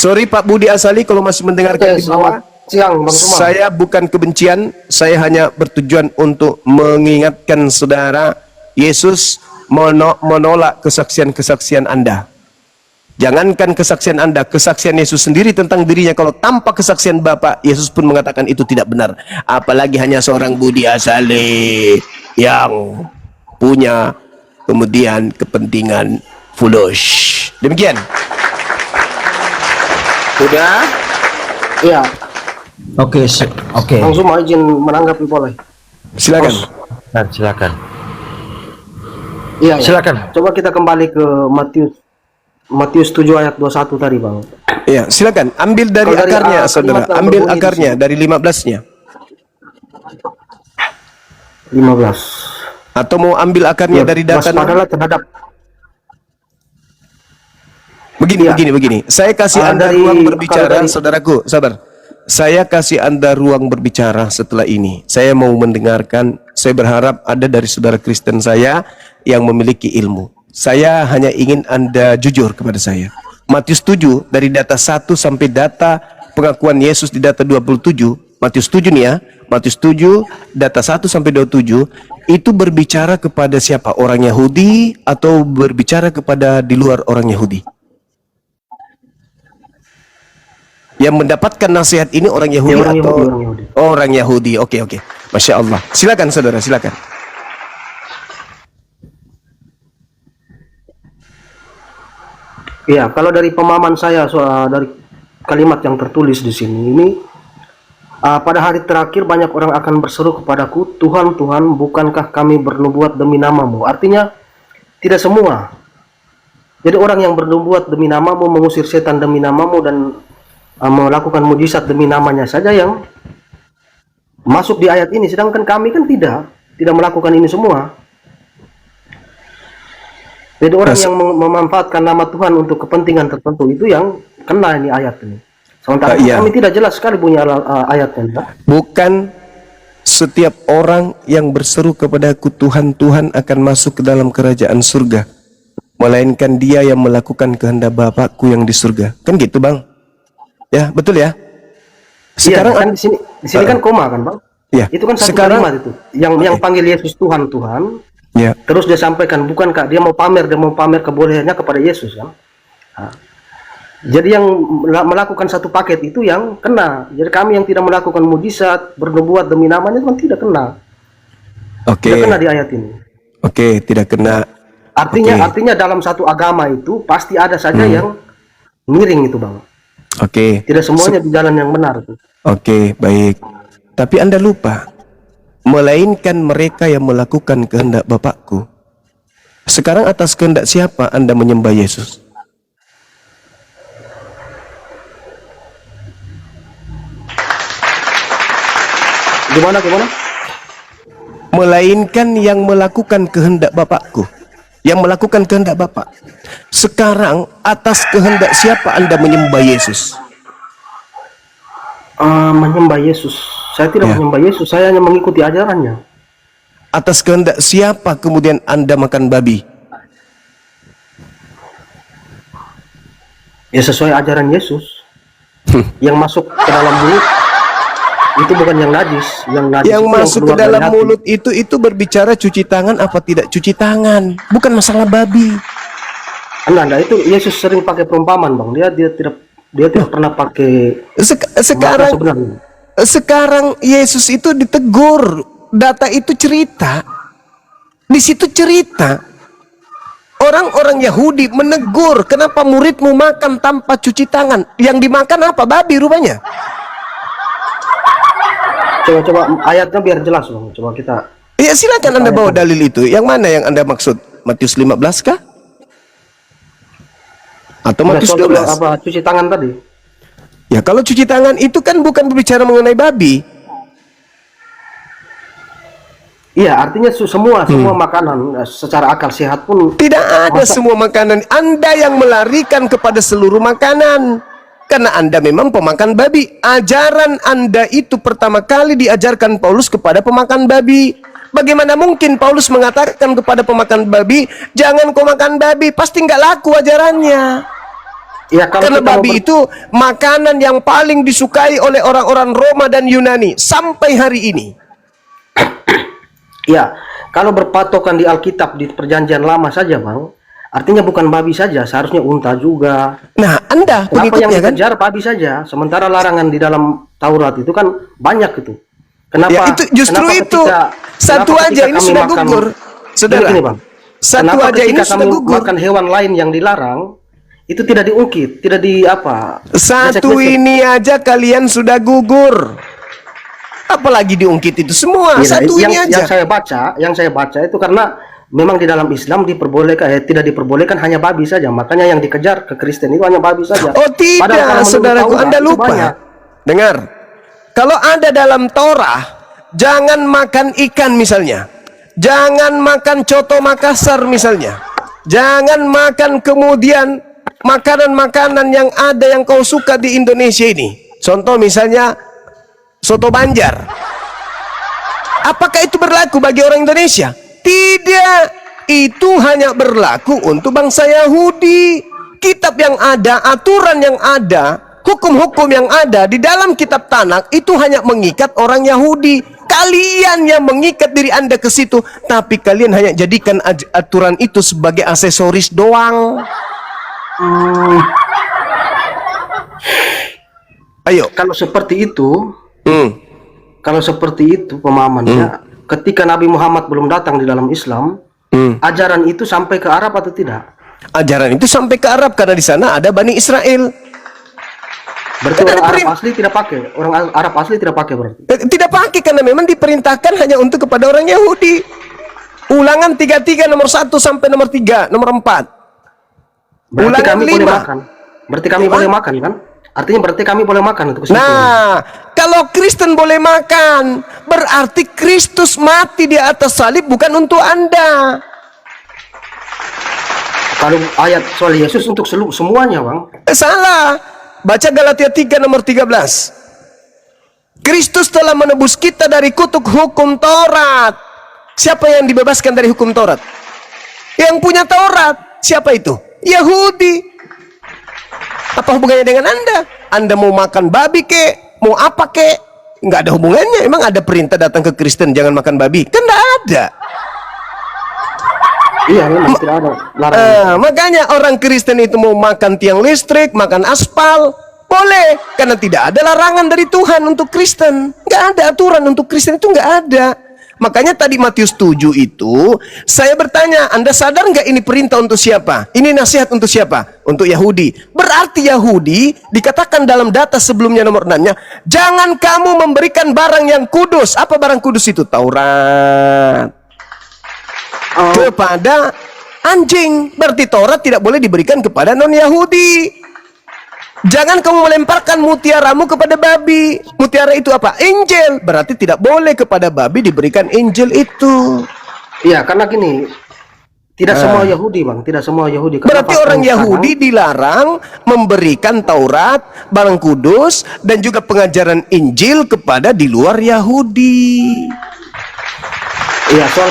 Sorry Pak Budi Asali kalau masih mendengarkan di bawah. Siang, Bang Suma. Saya bukan kebencian, saya hanya bertujuan untuk mengingatkan saudara, Yesus menolak kesaksian-kesaksian Anda. Jangankan kesaksian Anda, kesaksian Yesus sendiri tentang dirinya, kalau tanpa kesaksian Bapa, Yesus pun mengatakan itu tidak benar. Apalagi hanya seorang Budi Asali yang punya kemudian kepentingan foolish. Demikian. Sudah? Iya. Oke. Bang Suma izin menanggapi boleh? Silakan. Silakan. Iya, iya. Silakan. Coba kita kembali ke Matius 7 ayat 21 tadi, Bang. Ya, silakan. Ambil dari Kalau dari, akarnya, kalimat saudara. yang Ambil berbunyi di akarnya sini. dari 15-nya. 15. Atau mau ambil akarnya Ya, dari data waspadalah terhadap Begini, Iya. begini. Saya kasih Anda dari- ruang kalau berbicara, dari- saudaraku. Sabar. Saya kasih Anda ruang berbicara setelah ini. Saya mau mendengarkan. Saya berharap ada dari saudara Kristen saya yang memiliki ilmu. Saya hanya ingin Anda jujur kepada saya. Matius 7 dari data 1 sampai data pengakuan Yesus di data 27. Matius 7 nih ya. Matius 7 data 1 sampai 27 itu berbicara kepada siapa? Orang Yahudi atau berbicara kepada di luar orang Yahudi? Yang mendapatkan nasihat ini orang Yahudi Ya, orang atau Yahudi, orang Yahudi. orang Yahudi? Oke, oke. Masya Allah. Silakan saudara, silakan. Iya, kalau dari pemahaman saya soal dari kalimat yang tertulis di sini ini, pada hari terakhir banyak orang akan berseru kepadaku, Tuhan, Tuhan, bukankah kami bernubuat demi namamu? Artinya tidak semua. Jadi orang yang bernubuat demi namamu, mengusir setan demi namamu, dan melakukan mujizat demi namanya saja yang masuk di ayat ini. Sedangkan kami kan tidak melakukan ini semua. Jadi orang yang memanfaatkan nama Tuhan untuk kepentingan tertentu itu yang kena ini ayat ini. Sementara Iya. kami tidak jelas sekali punya ayatnya. Bukan setiap orang yang berseru kepadaku Tuhan, Tuhan akan masuk ke dalam kerajaan surga, melainkan dia yang melakukan kehendak Bapakku yang di surga. Kan gitu, Bang? Ya, betul ya? Sekarang Sekarang kan di sini kan koma kan, Bang? ya. Itu kan satu Sekarang kalimat itu. Yang panggil Yesus Tuhan, Tuhan. ya. Terus dia sampaikan, bukankah dia mau pamer kebolehannya kepada Yesus kan? Nah, jadi yang melakukan satu paket itu yang kena. Jadi kami yang tidak melakukan mujizat, bernubuat demi namanya itu kan tidak kena. Oke. Tidak kena di ayat ini. Oke, tidak kena. Artinya dalam satu agama itu pasti ada saja yang miring itu, Bang. Oke. Tidak semuanya di jalan yang benar. Oke, baik. Tapi Anda lupa, melainkan mereka yang melakukan kehendak Bapakku. Sekarang atas kehendak siapa Anda menyembah Yesus? Gimana? Melainkan yang melakukan kehendak Bapakku. Yang melakukan kehendak Bapak. Sekarang atas kehendak siapa Anda menyembah Yesus? Menyembah Yesus. Saya tidak menyembah Yesus, saya hanya mengikuti ajarannya. Atas kehendak siapa kemudian Anda makan babi? Ya sesuai ajaran Yesus. Yang masuk ke dalam mulut itu bukan yang najis, Yang itu masuk ke keluar dari dalam hati. mulut itu berbicara cuci tangan apa tidak cuci tangan, bukan masalah babi. Anda itu Yesus sering pakai perumpamaan, Bang. Dia tidak pernah pakai makna sebenarnya. Sekarang Yesus itu ditegur, data itu cerita, di situ cerita. Orang-orang Yahudi menegur, kenapa muridmu makan tanpa cuci tangan? Yang dimakan apa? Babi rupanya. Coba ayatnya biar jelas, Bang. Coba kita. Ya silakan Anda bawa dalil itu. Yang mana yang Anda maksud? Matius 15 kah? Atau Matius Contoh 12? apa cuci tangan tadi? Ya kalau cuci tangan itu kan bukan berbicara mengenai babi. Iya, artinya semua makanan secara akal sehat pun Tidak ada semua makanan. Anda yang melarikan kepada seluruh makanan. Karena Anda memang pemakan babi. Ajaran Anda itu pertama kali diajarkan Paulus kepada pemakan babi. Bagaimana mungkin Paulus mengatakan kepada pemakan babi, jangan kau makan babi, pasti nggak laku ajarannya. ya kalau Karena kita mau babi itu makanan yang paling disukai oleh orang-orang Roma dan Yunani sampai hari ini. Ya, kalau berpatokan di Alkitab di Perjanjian Lama saja, Bang, artinya bukan babi saja, seharusnya unta juga. Nah, Anda Kenapa yang pengikutnya kan? dikejar babi saja, sementara larangan di dalam Taurat itu kan banyak itu. Kenapa? Ya itu justru kenapa itu ketika- satu kenapa aja ketika ini kami sudah makan- gugur, saudara. Gini, Bang. Satu Kenapa aja ini ketika sudah kami gugur. makan hewan lain yang dilarang itu tidak diungkit, tidak di apa? Satu gesek-gesek. ini aja kalian sudah gugur. Apalagi diungkit itu semua. Iya, Satu ini aja. Yang saya baca itu karena memang di dalam Islam diperbolehkan, tidak diperbolehkan hanya babi saja. Makanya yang dikejar ke Kristen itu hanya babi saja. Oh tidak, Padahal kalau menurut saudaraku, Taurat Anda itu lupa. banyak. Dengar, kalau ada dalam Torah, jangan makan ikan misalnya, jangan makan coto Makassar misalnya, jangan makan kemudian makanan-makanan yang ada yang kau suka di Indonesia ini. Contoh misalnya soto Banjar. Apakah itu berlaku bagi orang Indonesia? Tidak, itu hanya berlaku untuk bangsa Yahudi. Kitab yang ada, aturan yang ada, hukum-hukum yang ada di dalam kitab Tanakh itu hanya mengikat orang Yahudi. Kalian yang mengikat diri Anda ke situ, tapi kalian hanya jadikan aturan itu sebagai aksesoris doang. Ayo. Kalau seperti itu, Hmm. kalau seperti itu pemahamannya, ketika Nabi Muhammad belum datang di dalam Islam, ajaran itu sampai ke Arab atau tidak? Ajaran itu sampai ke Arab karena di sana ada Bani Israel. Berarti orang Arab asli tidak pakai. Orang Arab asli tidak pakai berarti. Tidak pakai karena memang diperintahkan hanya untuk kepada orang Yahudi. Ulangan 33 nomor 1 sampai nomor 3, nomor 4. Berarti Ulangan kami boleh 5. makan. Berarti kami boleh makan kan? Artinya berarti kami boleh makan untuk kesimpulan. Nah, kalau Kristen boleh makan, berarti Kristus mati di atas salib bukan untuk Anda. Kalau ayat soal Yesus untuk semuanya, Bang. Salah. Baca Galatia 3 nomor 13. Kristus telah menebus kita dari kutuk hukum Taurat. Siapa yang dibebaskan dari hukum Taurat? Yang punya Taurat. Siapa itu? Yahudi. Apa hubungannya dengan Anda? Anda mau makan babi kek? Mau apa kek? Nggak ada hubungannya. Emang ada perintah datang ke Kristen jangan makan babi? Kan nggak ada. Iya, memang tidak ada larangan. Makanya orang Kristen itu mau makan tiang listrik, makan aspal, boleh. Karena tidak ada larangan dari Tuhan untuk Kristen. Nggak ada aturan untuk Kristen itu nggak ada. Makanya tadi Matius 7 itu, saya bertanya, Anda sadar nggak ini perintah untuk siapa? Ini nasihat untuk siapa? Untuk Yahudi. Berarti Yahudi, dikatakan dalam data sebelumnya nomor 6-nya, jangan kamu memberikan barang yang kudus. Apa barang kudus itu? Taurat. Kepada anjing. Berarti Taurat tidak boleh diberikan kepada non-Yahudi. Jangan kamu melemparkan mutiaramu kepada babi. Mutiara itu apa? Injil. Berarti tidak boleh kepada babi diberikan Injil itu. Iya, karena gini, tidak semua Yahudi, Bang. Tidak semua Yahudi. Karena Berarti fakta orang sekarang, Yahudi dilarang memberikan Taurat, barang kudus, dan juga pengajaran Injil kepada di luar Yahudi. Iya, soal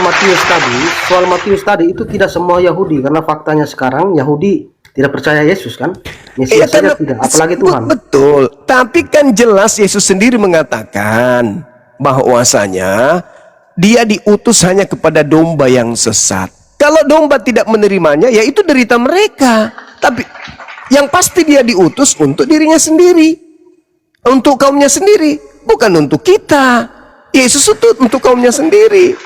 Matius tadi itu tidak semua Yahudi, karena faktanya sekarang Yahudi tidak percaya Yesus kan? Mesias saja tidak, apalagi Tuhan. Betul. Tapi kan jelas Yesus sendiri mengatakan bahwasanya dia diutus hanya kepada domba yang sesat. Kalau domba tidak menerimanya, ya itu derita mereka. Tapi yang pasti dia diutus untuk dirinya sendiri, untuk kaumnya sendiri, bukan untuk kita. Yesus itu untuk kaumnya sendiri.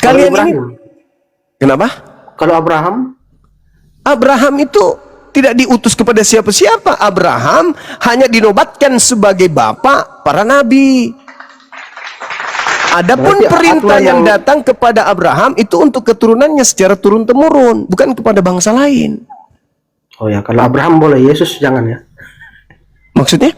Kalian ini kenapa? Kalau Abraham itu tidak diutus kepada siapa-siapa. Abraham hanya dinobatkan sebagai bapak para nabi. Adapun berarti perintah aturan yang yang- datang kepada Abraham itu untuk keturunannya secara turun-temurun, bukan kepada bangsa lain. Oh ya, kalau Abraham boleh, Yesus jangan ya. Maksudnya?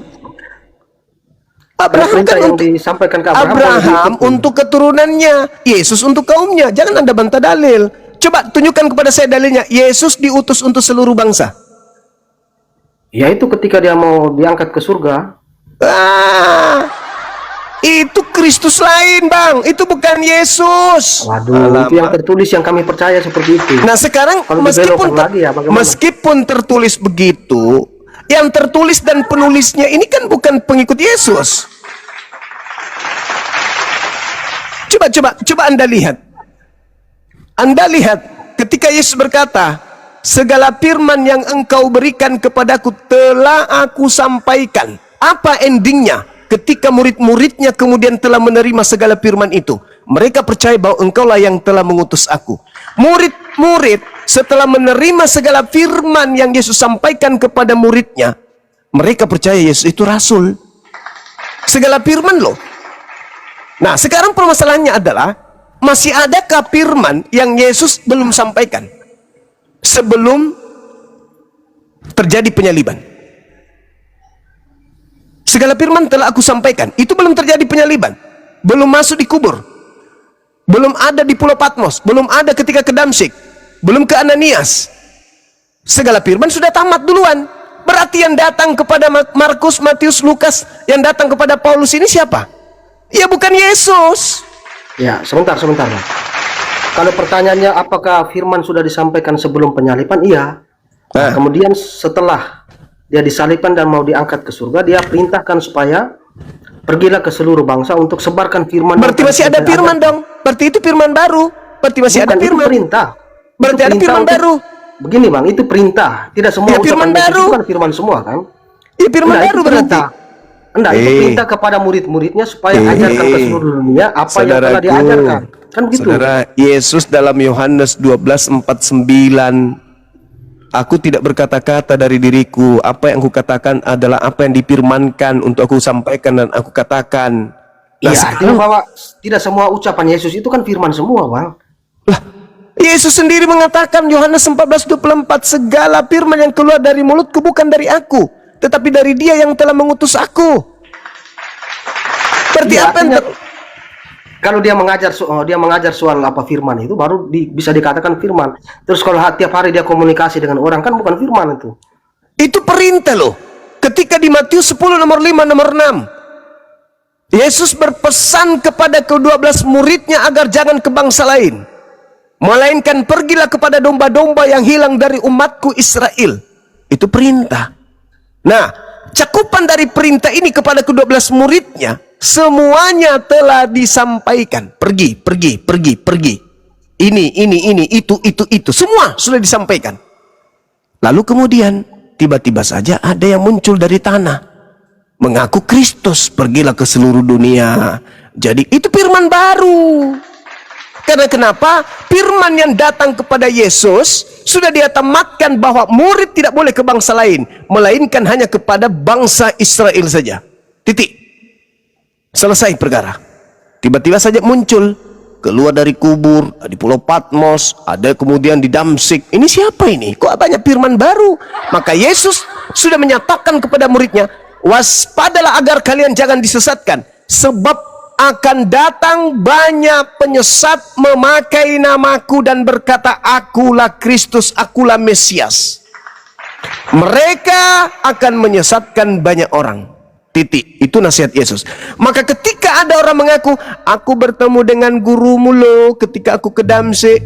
Abraham perintah kan yang untuk disampaikan ke Abraham Abraham boleh diikuti. untuk keturunannya, Yesus untuk kaumnya. Jangan Anda bantah dalil. Coba tunjukkan kepada saya dalilnya. Yesus diutus untuk seluruh bangsa. Ya itu ketika dia mau diangkat ke surga. Itu Kristus lain, Bang. Itu bukan Yesus. Waduh, itu yang tertulis yang kami percaya seperti itu. Nah, sekarang Kalau meskipun dibelokkan lagi ya, bagaimana? meskipun tertulis begitu, yang tertulis dan penulisnya ini kan bukan pengikut Yesus. Coba Anda lihat. Anda lihat ketika Yesus berkata, segala firman yang engkau berikan kepadaku telah aku sampaikan. Apa endingnya? Ketika murid-muridnya kemudian telah menerima segala firman itu, mereka percaya bahwa engkaulah yang telah mengutus aku. Murid-murid setelah menerima segala firman yang Yesus sampaikan kepada muridnya, mereka percaya Yesus itu rasul. Segala firman loh. Nah, sekarang permasalahannya adalah masih adakah firman yang Yesus belum sampaikan sebelum terjadi penyaliban? Segala firman telah aku sampaikan. Itu belum terjadi penyaliban, belum masuk di kubur, belum ada di Pulau Patmos, belum ada ketika ke Damsyik, belum ke Ananias. Segala firman sudah tamat duluan. Berarti yang datang kepada Markus, Matius, Lukas, yang datang kepada Paulus ini siapa? Ya bukan Yesus. Ya, sebentar Bang. Kalau pertanyaannya apakah firman sudah disampaikan sebelum penyaliban? Iya. Nah, kemudian setelah dia disalibkan dan mau diangkat ke surga, dia perintahkan supaya pergilah ke seluruh bangsa untuk sebarkan firman. Berarti masih ada firman dong. Berarti itu firman baru. Berarti masih ada firman. Itu perintah. Berarti ada firman baru. Begini Bang, itu perintah. Tidak semua Ya, ucapan firman Yesus baru. itu kan firman semua kan? Ya firman Enggak, baru itu berarti. perintah. Enggak, itu perintah kepada murid-muridnya supaya ajarkan ke seluruh dunia apa yang telah Saudaraku, diajarkan. Kan begitu. Saudara, Yesus dalam Yohanes 12:49, aku tidak berkata-kata dari diriku, apa yang aku katakan adalah apa yang difirmankan untuk aku sampaikan dan aku katakan. Iya, Nah, artinya bahwa tidak semua ucapan Yesus itu kan firman semua, Bang. lah, Yesus sendiri mengatakan Yohanes 14:24, segala firman yang keluar dari mulutku bukan dari aku, tetapi dari Dia yang telah mengutus aku. Berarti Iya, apa yang artinya, kalau dia mengajar soal apa firman itu baru bisa dikatakan firman. Terus kalau tiap hari dia komunikasi dengan orang kan bukan firman itu. itu perintah loh. Ketika di Matius 10 nomor 5 nomor 6, Yesus berpesan kepada ke-12 muridnya agar jangan ke bangsa lain, melainkan pergilah kepada domba-domba yang hilang dari umatku Israel. Itu perintah. Nah, cakupan dari perintah ini kepada ke-12 muridnya, semuanya telah disampaikan. Pergi. Ini, itu. Semua sudah disampaikan. Lalu kemudian, tiba-tiba saja ada yang muncul dari tanah, mengaku Kristus, pergilah ke seluruh dunia. Jadi itu firman baru. Karena kenapa? Firman yang datang kepada Yesus sudah dia tamatkan bahwa murid tidak boleh ke bangsa lain, melainkan hanya kepada bangsa Israel saja. Titik. Selesai perkara. Tiba-tiba saja muncul, keluar dari kubur, di Pulau Patmos, ada kemudian di Damsyik. Ini siapa ini? Kok banyak firman baru? Maka Yesus sudah menyatakan kepada muridnya, waspadalah agar kalian jangan disesatkan, sebab akan datang banyak penyesat memakai namaku dan berkata, akulah Kristus, akulah Mesias. Mereka akan menyesatkan banyak orang. Titik. Itu nasihat Yesus. Maka ketika ada orang mengaku, aku bertemu dengan gurumu loh ketika aku ke Damsyik,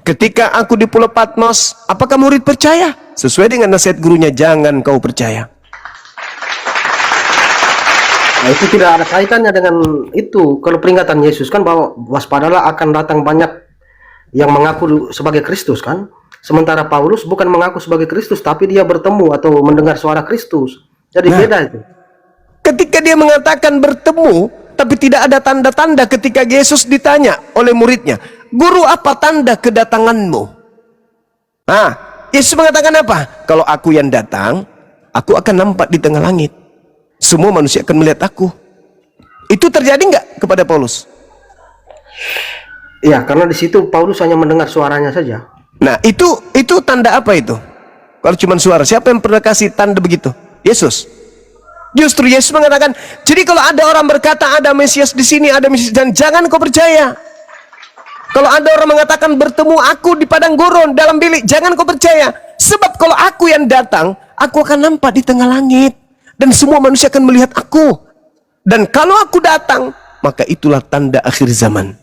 ketika aku di Pulau Patmos, apakah murid percaya? Sesuai dengan nasihat gurunya, jangan kau percaya. Nah, itu tidak ada kaitannya dengan itu. Kalau peringatan Yesus kan bahwa waspadalah akan datang banyak yang mengaku sebagai Kristus kan. Sementara Paulus bukan mengaku sebagai Kristus, tapi dia bertemu atau mendengar suara Kristus. Jadi beda itu. Ketika dia mengatakan bertemu, tapi tidak ada tanda-tanda, ketika Yesus ditanya oleh muridnya, guru, apa tanda kedatanganmu? Nah, Yesus mengatakan apa? Kalau aku yang datang, aku akan nampak di tengah langit. Semua manusia akan melihat aku. Itu terjadi nggak kepada Paulus? Ya, karena di situ Paulus hanya mendengar suaranya saja. Nah, itu tanda apa itu? Kalau cuma suara, siapa yang pernah kasih tanda begitu? Yesus. Justru Yesus mengatakan, jadi kalau ada orang berkata ada Mesias di sini, ada Mesias, dan jangan kau percaya. Kalau ada orang mengatakan bertemu aku di padang gurun dalam bilik, jangan kau percaya. Sebab kalau aku yang datang, aku akan nampak di tengah langit, dan semua manusia akan melihat aku. Dan kalau aku datang, maka itulah tanda akhir zaman.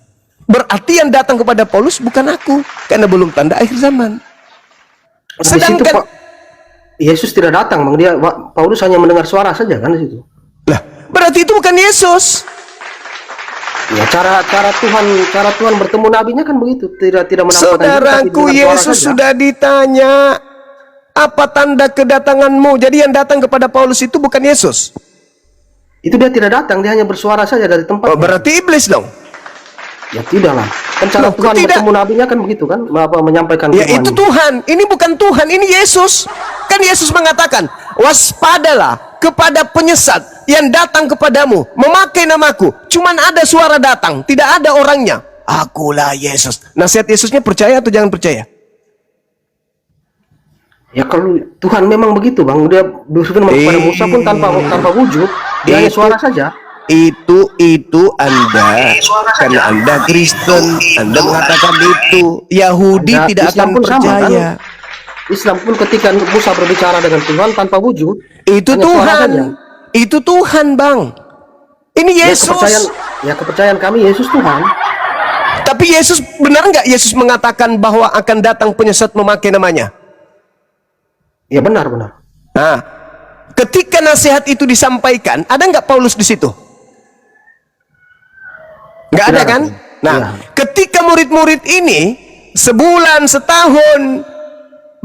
Berarti yang datang kepada Paulus bukan aku, karena belum tanda akhir zaman. Sedangkan Yesus tidak datang, Bang. Paulus hanya mendengar suara saja kan di situ. lah, berarti itu bukan Yesus. Ya, cara Tuhan bertemu nabinya kan begitu, tidak menampakkan. Saudaraku, Yesus sudah ditanya, apa tanda kedatanganmu? Jadi yang datang kepada Paulus itu bukan Yesus. Itu dia tidak datang, dia hanya bersuara saja dari tempat. Oh, berarti iblis dong. Ya tidak lah. Kan cara Tuhan bertemu nabinya kan begitu kan, menyampaikan Ya firman. itu Tuhan, ini bukan Tuhan, ini Yesus. Kan Yesus mengatakan, waspadalah kepada penyesat yang datang kepadamu, memakai namaku. Cuman ada suara datang, tidak ada orangnya. Akulah Yesus. Nasihat Yesusnya percaya atau jangan percaya? Ya kalau Tuhan memang begitu bang, dia berfirman kepada Musa pun tanpa wujud, dia hanya suara saja. Itu Anda, karena Anda Kristen, Anda mengatakan itu. Yahudi Anda, tidak Islam akan pun sama, percaya. kan? Islam pun ketika Musa berbicara dengan Tuhan tanpa wujud, Itu hanya suara Tuhan, saja. itu Tuhan bang. Ini Yesus. Kepercayaan kami Yesus Tuhan. Tapi Yesus, benar nggak Yesus mengatakan bahwa akan datang penyesat memakai namanya? Ya benar. Nah, ketika nasihat itu disampaikan, ada nggak Paulus di situ? Nggak ada kan? Nah, Iya. ketika murid-murid ini sebulan, setahun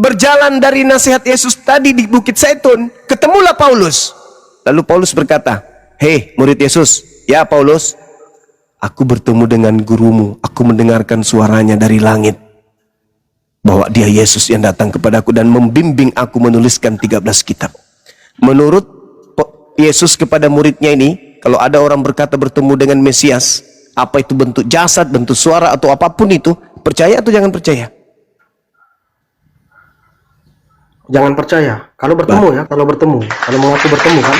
berjalan dari nasihat Yesus tadi di Bukit Zaitun, ketemulah Paulus. Lalu Paulus berkata, "Hei murid Yesus, ya Paulus, aku bertemu dengan gurumu, aku mendengarkan suaranya dari langit. Bahwa dia Yesus yang datang kepadaku dan membimbing aku menuliskan 13 kitab. Menurut Yesus kepada muridnya ini, kalau ada orang berkata bertemu dengan Mesias, apa itu bentuk jasad, bentuk suara atau apapun itu, percaya atau jangan percaya? Jangan percaya. Kalau bertemu kalau mengaku bertemu kan.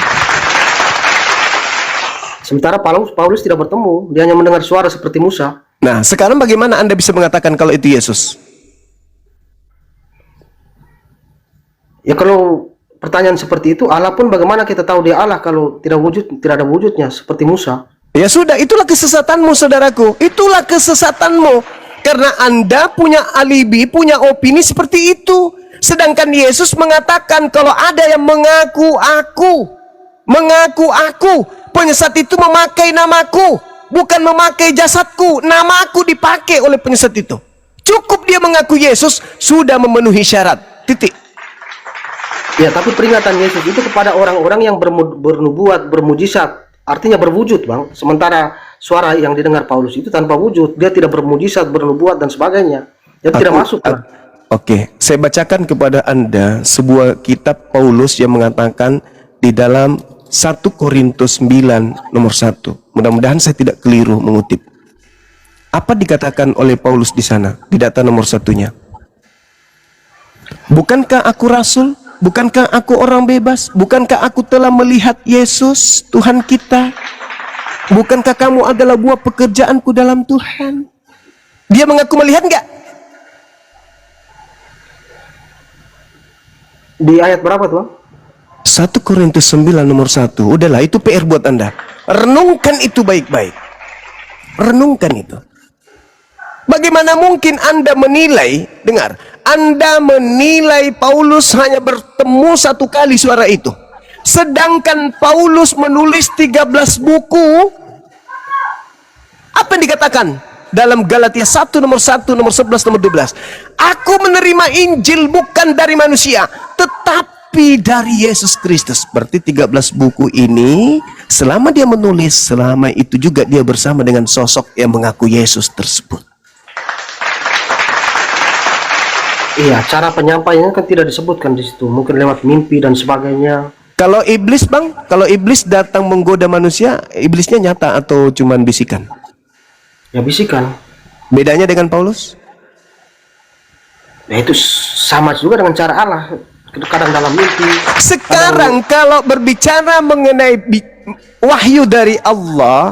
Sementara Paulus tidak bertemu, dia hanya mendengar suara seperti Musa. Nah, sekarang bagaimana Anda bisa mengatakan kalau itu Yesus? Ya kalau pertanyaan seperti itu, Allah pun bagaimana kita tahu dia Allah kalau tidak ada wujudnya seperti Musa? Ya sudah, itulah kesesatanmu saudaraku. Itulah kesesatanmu. Karena Anda punya alibi, punya opini seperti itu. Sedangkan Yesus mengatakan kalau ada yang mengaku aku, penyesat itu memakai namaku, bukan memakai jasadku. Namaku dipakai oleh penyesat itu. Cukup dia mengaku Yesus, sudah memenuhi syarat. Titik. Ya, tapi peringatan Yesus itu kepada orang-orang yang bernubuat, bermujizat, artinya berwujud, Bang. Sementara suara yang didengar Paulus itu tanpa wujud, dia tidak bermujizat, bernubuat dan sebagainya. Dia tidak masuk. Oke, saya bacakan kepada Anda sebuah kitab Paulus yang mengatakan di dalam 1 Korintus 9 nomor 1. Mudah-mudahan saya tidak keliru mengutip. Apa dikatakan oleh Paulus di sana? Di data nomor 1-nya. Bukankah aku rasul? Bukankah aku orang bebas? Bukankah aku telah melihat Yesus, Tuhan kita? Bukankah kamu adalah buah pekerjaanku dalam Tuhan? Dia mengaku melihat enggak? Di ayat berapa tuh, Bang? 1 Korintus 9 nomor 1. Udahlah, itu PR buat Anda. Renungkan itu baik-baik. Renungkan itu. Bagaimana mungkin Anda menilai, dengar, Anda menilai Paulus hanya bertemu satu kali suara itu. Sedangkan Paulus menulis 13 buku. Apa yang dikatakan? Dalam Galatia 1 nomor 1, nomor 11, nomor 12. Aku menerima Injil bukan dari manusia, tetapi dari Yesus Kristus. Berarti 13 buku ini, selama dia menulis, selama itu juga dia bersama dengan sosok yang mengaku Yesus tersebut. Iya, cara penyampaiannya kan tidak disebutkan di situ. Mungkin lewat mimpi dan sebagainya. Kalau iblis, Bang, kalau iblis datang menggoda manusia, iblisnya nyata atau cuman bisikan? Ya bisikan. Bedanya dengan Paulus? Ya itu sama juga dengan cara Allah. Kadang dalam mimpi. Sekarang kalau berbicara mengenai wahyu dari Allah,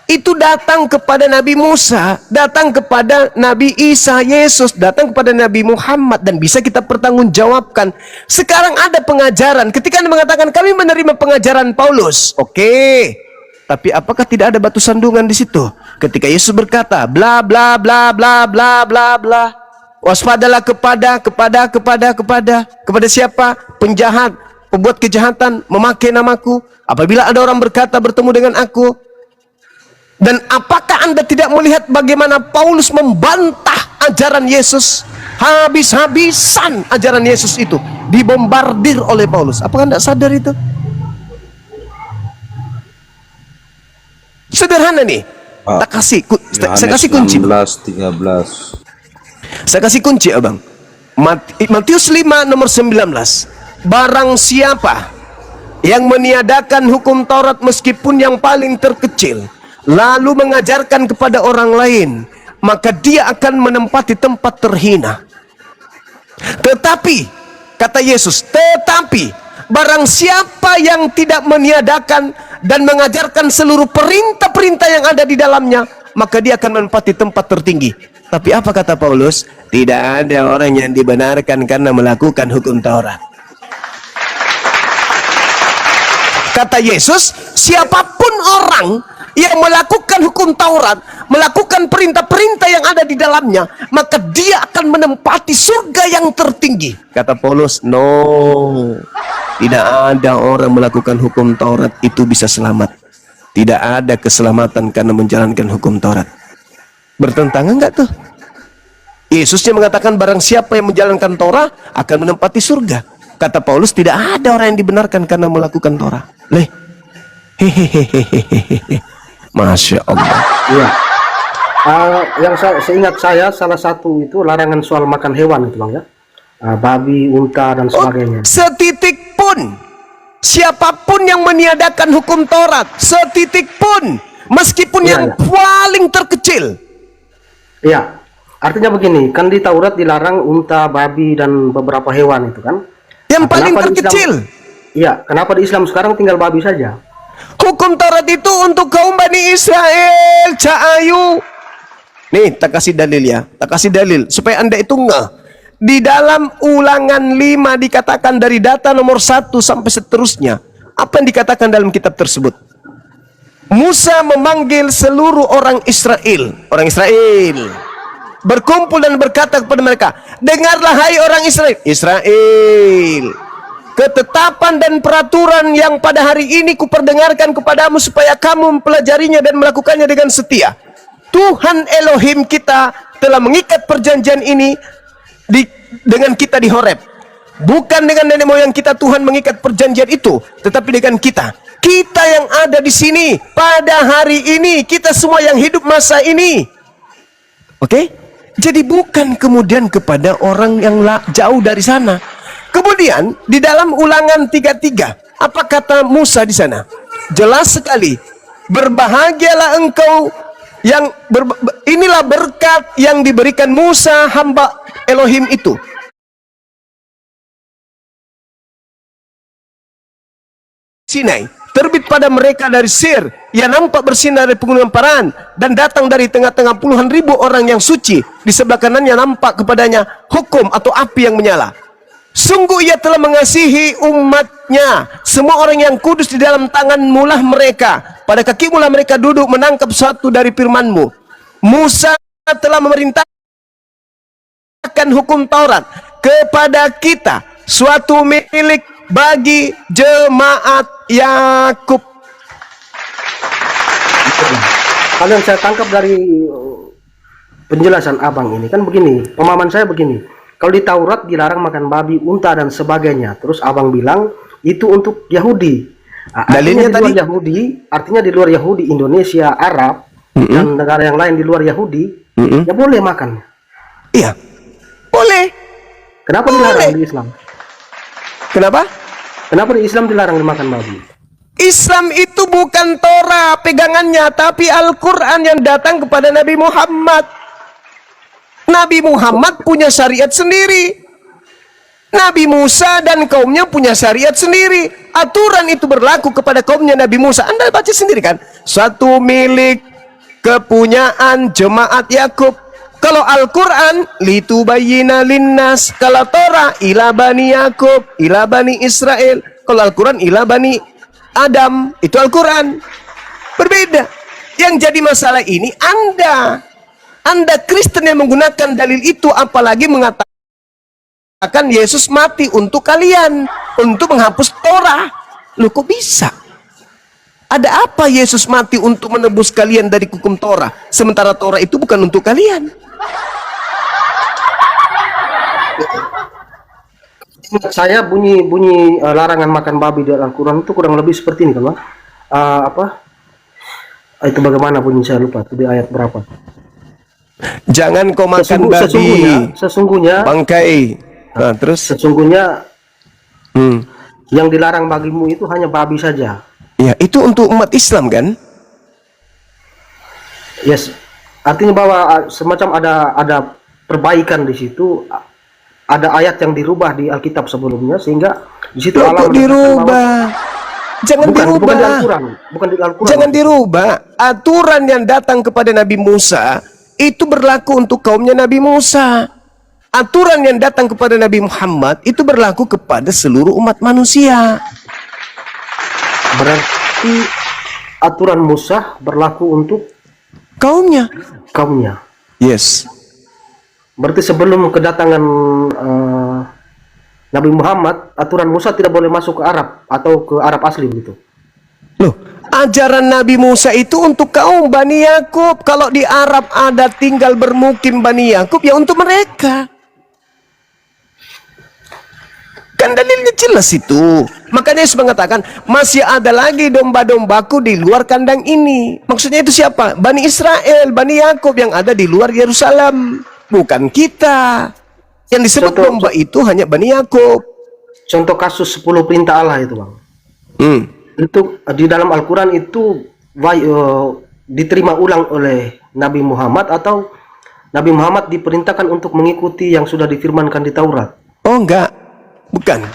itu datang kepada Nabi Musa, datang kepada Nabi Isa, Yesus, datang kepada Nabi Muhammad, dan bisa kita pertanggungjawabkan. Sekarang ada pengajaran. Ketika Anda mengatakan kami menerima pengajaran Paulus, oke. Tapi apakah tidak ada batu sandungan di situ? Ketika Yesus berkata, bla bla bla bla bla bla bla, waspadalah kepada siapa? Penjahat, pembuat kejahatan, memakai namaku. Apabila ada orang berkata bertemu dengan aku. Dan apakah Anda tidak melihat bagaimana Paulus membantah ajaran Yesus? Habis-habisan ajaran Yesus itu dibombardir oleh Paulus. Apakah Anda sadar itu? Sederhana nih. Saya kasih kunci. 13. Saya kasih kunci, Abang. Matius 5 nomor 19. Barang siapa yang meniadakan hukum Taurat meskipun yang paling terkecil, lalu mengajarkan kepada orang lain, maka dia akan menempati tempat terhina. Tetapi, kata Yesus, tetapi barang siapa yang tidak meniadakan dan mengajarkan seluruh perintah-perintah yang ada di dalamnya, maka dia akan menempati tempat tertinggi. Tapi apa kata Paulus? Tidak ada orang yang dibenarkan karena melakukan hukum Taurat. Kata Yesus, siapapun orang yang melakukan hukum Taurat, melakukan perintah-perintah yang ada di dalamnya, maka dia akan menempati surga yang tertinggi. Kata Paulus, no, tidak ada orang melakukan hukum Taurat itu bisa selamat. Tidak ada keselamatan karena menjalankan hukum Taurat. Bertentangan nggak tuh? Yesusnya mengatakan barang siapa yang menjalankan Torah akan menempati surga. Kata Paulus, tidak ada orang yang dibenarkan karena melakukan Torah. Hehehehehehe. Masya Allah. Iya. Yang seingat saya salah satu itu larangan soal makan hewan itu bang ya. Babi, unta dan sebagainya. Setitik pun, siapapun yang meniadakan hukum Taurat, setitik pun, meskipun Iya, yang iya. paling terkecil. Iya. Artinya begini, kan di Taurat dilarang unta, babi dan beberapa hewan itu kan. Yang Nah, paling kenapa di terkecil. Iya, kenapa di Islam sekarang tinggal babi saja? Hukum Taurat itu untuk kaum Bani Israel, Caayu. Nih, tak kasih dalil ya. Tak kasih dalil supaya Anda itu ngeh. Di dalam Ulangan 5 dikatakan dari data nomor 1 sampai seterusnya. Apa yang dikatakan dalam kitab tersebut? Musa memanggil seluruh orang Israel. Orang Israel berkumpul dan berkata kepada mereka, dengarlah hai orang Israel. Israel, ketetapan dan peraturan yang pada hari ini kuperdengarkan kepadamu supaya kamu mempelajarinya dan melakukannya dengan setia. Tuhan Elohim kita telah mengikat perjanjian ini dengan kita di Horeb. Bukan dengan nenek moyang kita Tuhan mengikat perjanjian itu, tetapi dengan kita. Kita yang ada di sini pada hari ini, kita semua yang hidup masa ini. Oke? Jadi bukan kemudian kepada orang yang jauh dari sana. Kemudian di dalam Ulangan 33, apa kata Musa di sana? Jelas sekali. Berbahagialah engkau yang inilah berkat yang diberikan Musa hamba Elohim itu. Sinai terbit pada mereka dari Sir, ia nampak bersinar dari pegunungan Paran dan datang dari tengah-tengah puluhan ribu orang yang suci. Di sebelah kanannya nampak kepadanya hukum atau api yang menyala. Sungguh ia telah mengasihi umatnya. Semua orang yang kudus di dalam tanganmu lah mereka. Pada kakimu lah mereka duduk menangkap sesuatu dari firmanmu. Musa telah memerintahkan hukum Taurat kepada kita, suatu milik bagi jemaat Yakub. Kalau yang saya tangkap dari penjelasan abang ini kan begini, pemahaman saya begini. Kalau di Taurat dilarang makan babi, unta dan sebagainya. Terus abang bilang itu untuk Yahudi. Dalilnya di luar tadi Yahudi, artinya di luar Yahudi, Indonesia, Arab dan negara yang lain di luar Yahudi, ya boleh makan. iya, boleh. Kenapa dilarang di Islam? Kenapa? Kenapa di Islam dilarang dimakan babi? Islam itu bukan Torah pegangannya, tapi Al-Quran yang datang kepada Nabi Muhammad. Nabi Muhammad punya syariat sendiri. Nabi Musa dan kaumnya punya syariat sendiri. Aturan itu berlaku kepada kaumnya Nabi Musa. Anda baca sendiri kan? Suatu milik kepunyaan jemaat Yakub. Kalau Al-Quran, litubayyina linnas. Kalau Torah, ila bani Yakub, ila bani Israel. Kalau Al-Quran, ila bani Adam. Itu Al-Quran. Berbeda. Yang jadi masalah ini Anda Kristen yang menggunakan dalil itu, apalagi mengatakan Yesus mati untuk kalian, untuk menghapus Torah. Loh, kok bisa? Ada apa Yesus mati untuk menebus kalian dari hukum Torah, sementara Torah itu bukan untuk kalian? Saya bunyi larangan makan babi di Al-Quran itu kurang lebih seperti ini kan, Bang? Itu bagaimana bunyi, saya lupa itu di ayat berapa. Jangan kau makan babi, sesungguhnya bangkai. Nah, terus sesungguhnya yang dilarang bagimu itu hanya babi saja. ya, itu untuk umat Islam kan? Yes. Artinya bahwa semacam ada perbaikan di situ, ada ayat yang dirubah di Alkitab sebelumnya sehingga di situ Loh, Allah kok menekankan dirubah? Jangan bukan dirubah. di Al-Quran, bukan di Al-Quran. Jangan dirubah. Aturan yang datang kepada Nabi Musa itu berlaku untuk kaumnya Nabi Musa. Aturan yang datang kepada Nabi Muhammad itu berlaku kepada seluruh umat manusia. Berarti aturan Musa berlaku untuk Kaumnya. kaumnya. Yes. Berarti sebelum kedatangan Nabi Muhammad, aturan Musa tidak boleh masuk ke Arab atau ke Arab asli begitu. Loh, ajaran Nabi Musa itu untuk kaum Bani Yakub. Kalau di Arab ada tinggal bermukim Bani Yakub, ya untuk mereka. Kan dalilnya jelas itu. Makanya Yesus mengatakan, masih ada lagi domba-dombaku di luar kandang ini. Maksudnya itu siapa? Bani Israel, Bani Yakub yang ada di luar Yerusalem. Bukan kita. Yang disebut domba itu hanya Bani Yakub. Contoh kasus 10 perintah Allah itu, Bang. Itu di dalam Al-Quran itu diterima ulang oleh Nabi Muhammad atau Nabi Muhammad diperintahkan untuk mengikuti yang sudah difirmankan di Taurat? Oh enggak, bukan.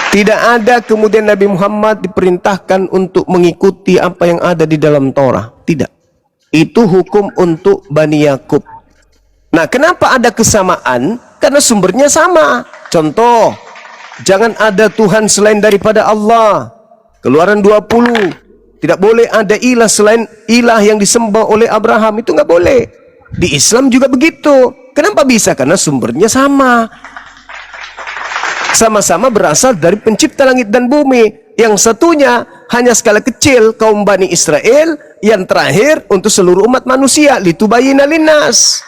Tidak ada kemudian Nabi Muhammad diperintahkan untuk mengikuti apa yang ada di dalam Torah. Tidak. Itu hukum untuk Bani Yakub. Nah, kenapa ada kesamaan? Karena sumbernya sama. Contoh, jangan ada Tuhan selain daripada Allah. Keluaran 20. Tidak boleh ada ilah selain ilah yang disembah oleh Abraham. Itu nggak boleh. Di Islam juga begitu. Kenapa bisa? Karena sumbernya sama. Sama-sama berasal dari pencipta langit dan bumi. Yang satunya hanya skala kecil kaum Bani Israel. Yang terakhir untuk seluruh umat manusia. Litubayyina linnas.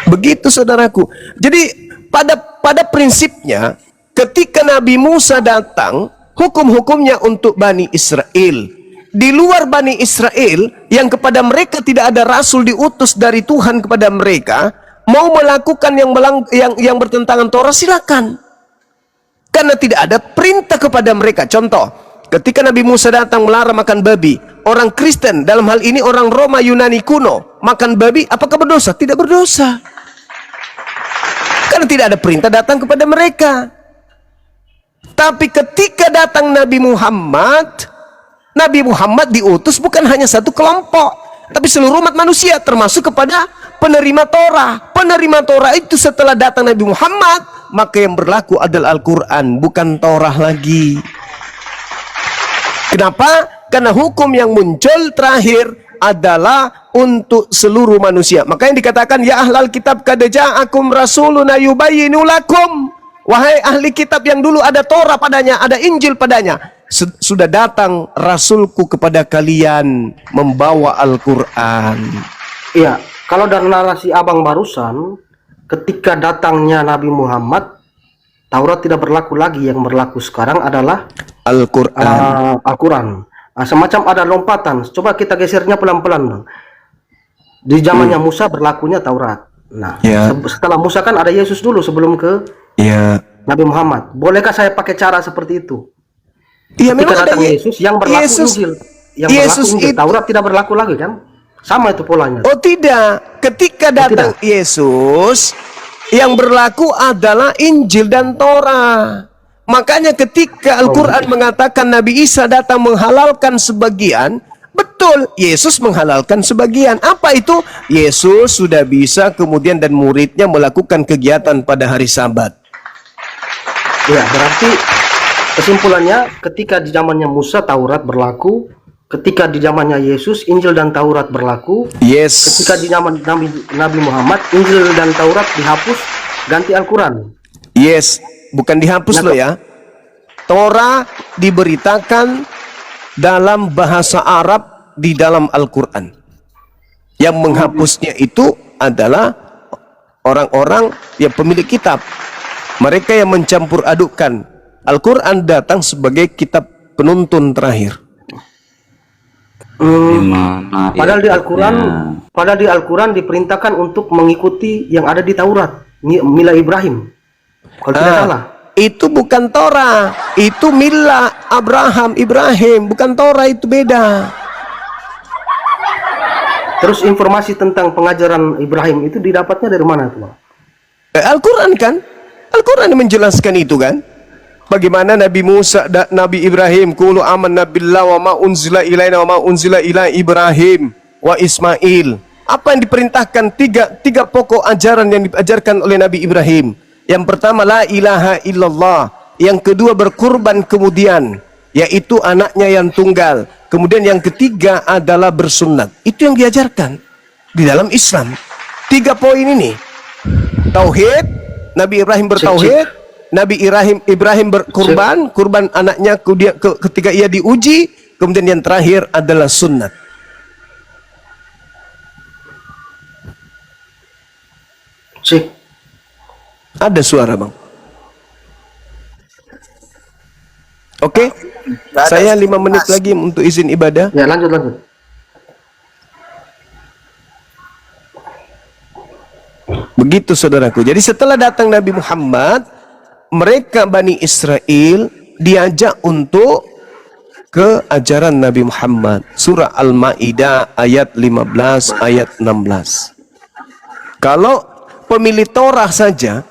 Begitu saudaraku. Jadi pada prinsipnya ketika Nabi Musa datang, hukum-hukumnya untuk Bani Israel. Di luar Bani Israel yang kepada mereka tidak ada rasul diutus dari Tuhan kepada mereka, mau melakukan yang bertentangan Torah silakan. Karena tidak ada perintah kepada mereka. Contoh, ketika Nabi Musa datang melarang makan babi, orang Kristen dalam hal ini orang Roma Yunani kuno makan babi, apakah berdosa? Tidak berdosa. Karena tidak ada perintah datang kepada mereka. Tapi ketika datang Nabi Muhammad diutus bukan hanya satu kelompok, tapi seluruh umat manusia, termasuk kepada penerima Torah. Penerima Torah itu setelah datang Nabi Muhammad, maka yang berlaku adalah Al-Quran, bukan Torah lagi. Kenapa? Karena hukum yang muncul terakhir adalah untuk seluruh manusia. Makanya dikatakan, ya ahlal kitab qad ja'akum rasuluna yubayyinu lakum. Wahai ahli kitab yang dulu ada Torah padanya, ada Injil padanya, sudah datang rasulku kepada kalian membawa Al-Quran. Iya, kalau dari narasi abang barusan, ketika datangnya Nabi Muhammad, Taurat tidak berlaku lagi. Yang berlaku sekarang adalah Al-Quran. Al-Quran. Semacam ada lompatan. Coba kita gesernya pelan-pelan, Bang. Di zamannya Musa berlakunya Taurat. Nah, setelah Musa kan ada Yesus dulu sebelum ke Nabi Muhammad. Bolehkah saya pakai cara seperti itu? Iya, ketika memang datang ada Yesus yang berlaku Injil. Yang Yesus berlaku Injil. itu, Taurat tidak berlaku lagi kan? Sama itu polanya. Oh tidak, ketika datang Yesus, yang berlaku adalah Injil dan Torah. Makanya ketika Al-Quran mengatakan Nabi Isa datang menghalalkan sebagian, betul, Yesus menghalalkan sebagian. Apa itu? Yesus sudah bisa kemudian dan muridnya melakukan kegiatan pada hari Sabat. Ya, berarti kesimpulannya ketika di zamannya Musa Taurat berlaku, ketika di zamannya Yesus Injil dan Taurat berlaku. Yes. Ketika di zaman Nabi Muhammad Injil dan Taurat dihapus, ganti Al-Quran. Yes, bukan dihapus loh ya. Torah diberitakan dalam bahasa Arab di dalam Al-Quran. Yang menghapusnya itu adalah orang-orang yang pemilik kitab. Mereka yang mencampur adukkan. Al-Quran datang sebagai kitab penuntun terakhir. Padahal di Al-Quran diperintahkan untuk mengikuti yang ada di Taurat, Mila Ibrahim. Kalau tidak salah. Itu bukan Torah, itu Mila Ibrahim, bukan Torah, itu beda. Terus informasi tentang pengajaran Ibrahim itu didapatnya dari mana tuh, Bang? Al-Quran kan? Al-Quran yang menjelaskan itu kan? Bagaimana Nabi Musa dan Nabi Ibrahim, qulu amanna billahi wa ma unzila ilaina wa ma unzila ila Ibrahim wa Ismail. Apa yang diperintahkan? Tiga pokok ajaran yang diajarkan oleh Nabi Ibrahim. Yang pertama la ilaha illallah. Yang kedua berkurban kemudian, yaitu anaknya yang tunggal. Kemudian yang ketiga adalah bersunat. Itu yang diajarkan di dalam Islam. 3 poin ini. Tauhid, Nabi Ibrahim bertauhid, Nabi Ibrahim berkurban, kurban anaknya ketika ia diuji, kemudian yang terakhir adalah sunnat. Cik. Ada suara, Bang. Oke, saya 5 menit lagi untuk izin ibadah. Ya, lanjut. Begitu saudaraku. Jadi setelah datang Nabi Muhammad, mereka Bani Israel diajak untuk ke ajaran Nabi Muhammad. Surah Al-Ma'idah ayat 15, ayat 16. Kalau pemilik Torah saja,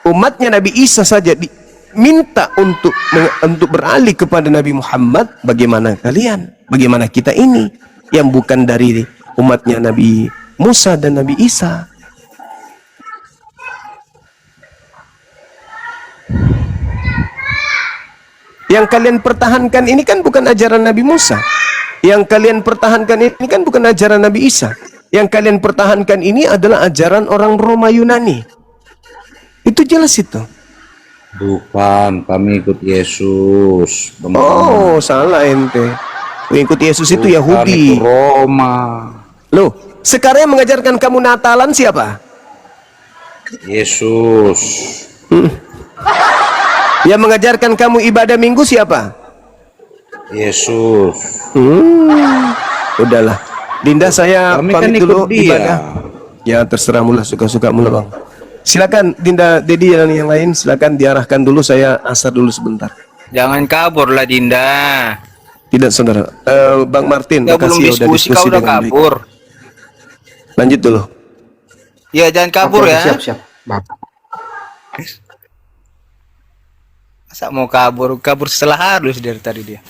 umatnya Nabi Isa saja diminta untuk beralih kepada Nabi Muhammad, bagaimana kalian? Bagaimana kita ini yang bukan dari umatnya Nabi Musa dan Nabi Isa? Yang kalian pertahankan ini kan bukan ajaran Nabi Musa. Yang kalian pertahankan ini kan bukan ajaran Nabi Isa. Yang kalian pertahankan ini adalah ajaran orang Roma Yunani. Itu jelas itu. Bukan, kami ikut Yesus. Oh, salah ente. Mengikut Yesus itu Bukan, Yahudi. itu Roma. Loh, sekarang yang mengajarkan kamu Natalan siapa? Yesus. Yang mengajarkan kamu ibadah Minggu siapa? Yesus. Udahlah. Dinda, saya Kami kan pamit ikut dulu dia. ibadah. Ya terserah mula, suka-suka mula, Bang. Silakan Dinda, Dedi dan yang lain silakan diarahkan dulu, saya asar dulu sebentar. Jangan kabur lah Dinda. Tidak, saudara. Bang Martin, Ya belum makasih udah diskusi kau udah dengan baik. kabur. Lanjut dulu. Ya jangan kabur Oke, ya. Siap. Bang. Masa mau kabur setelah halus dari tadi dia.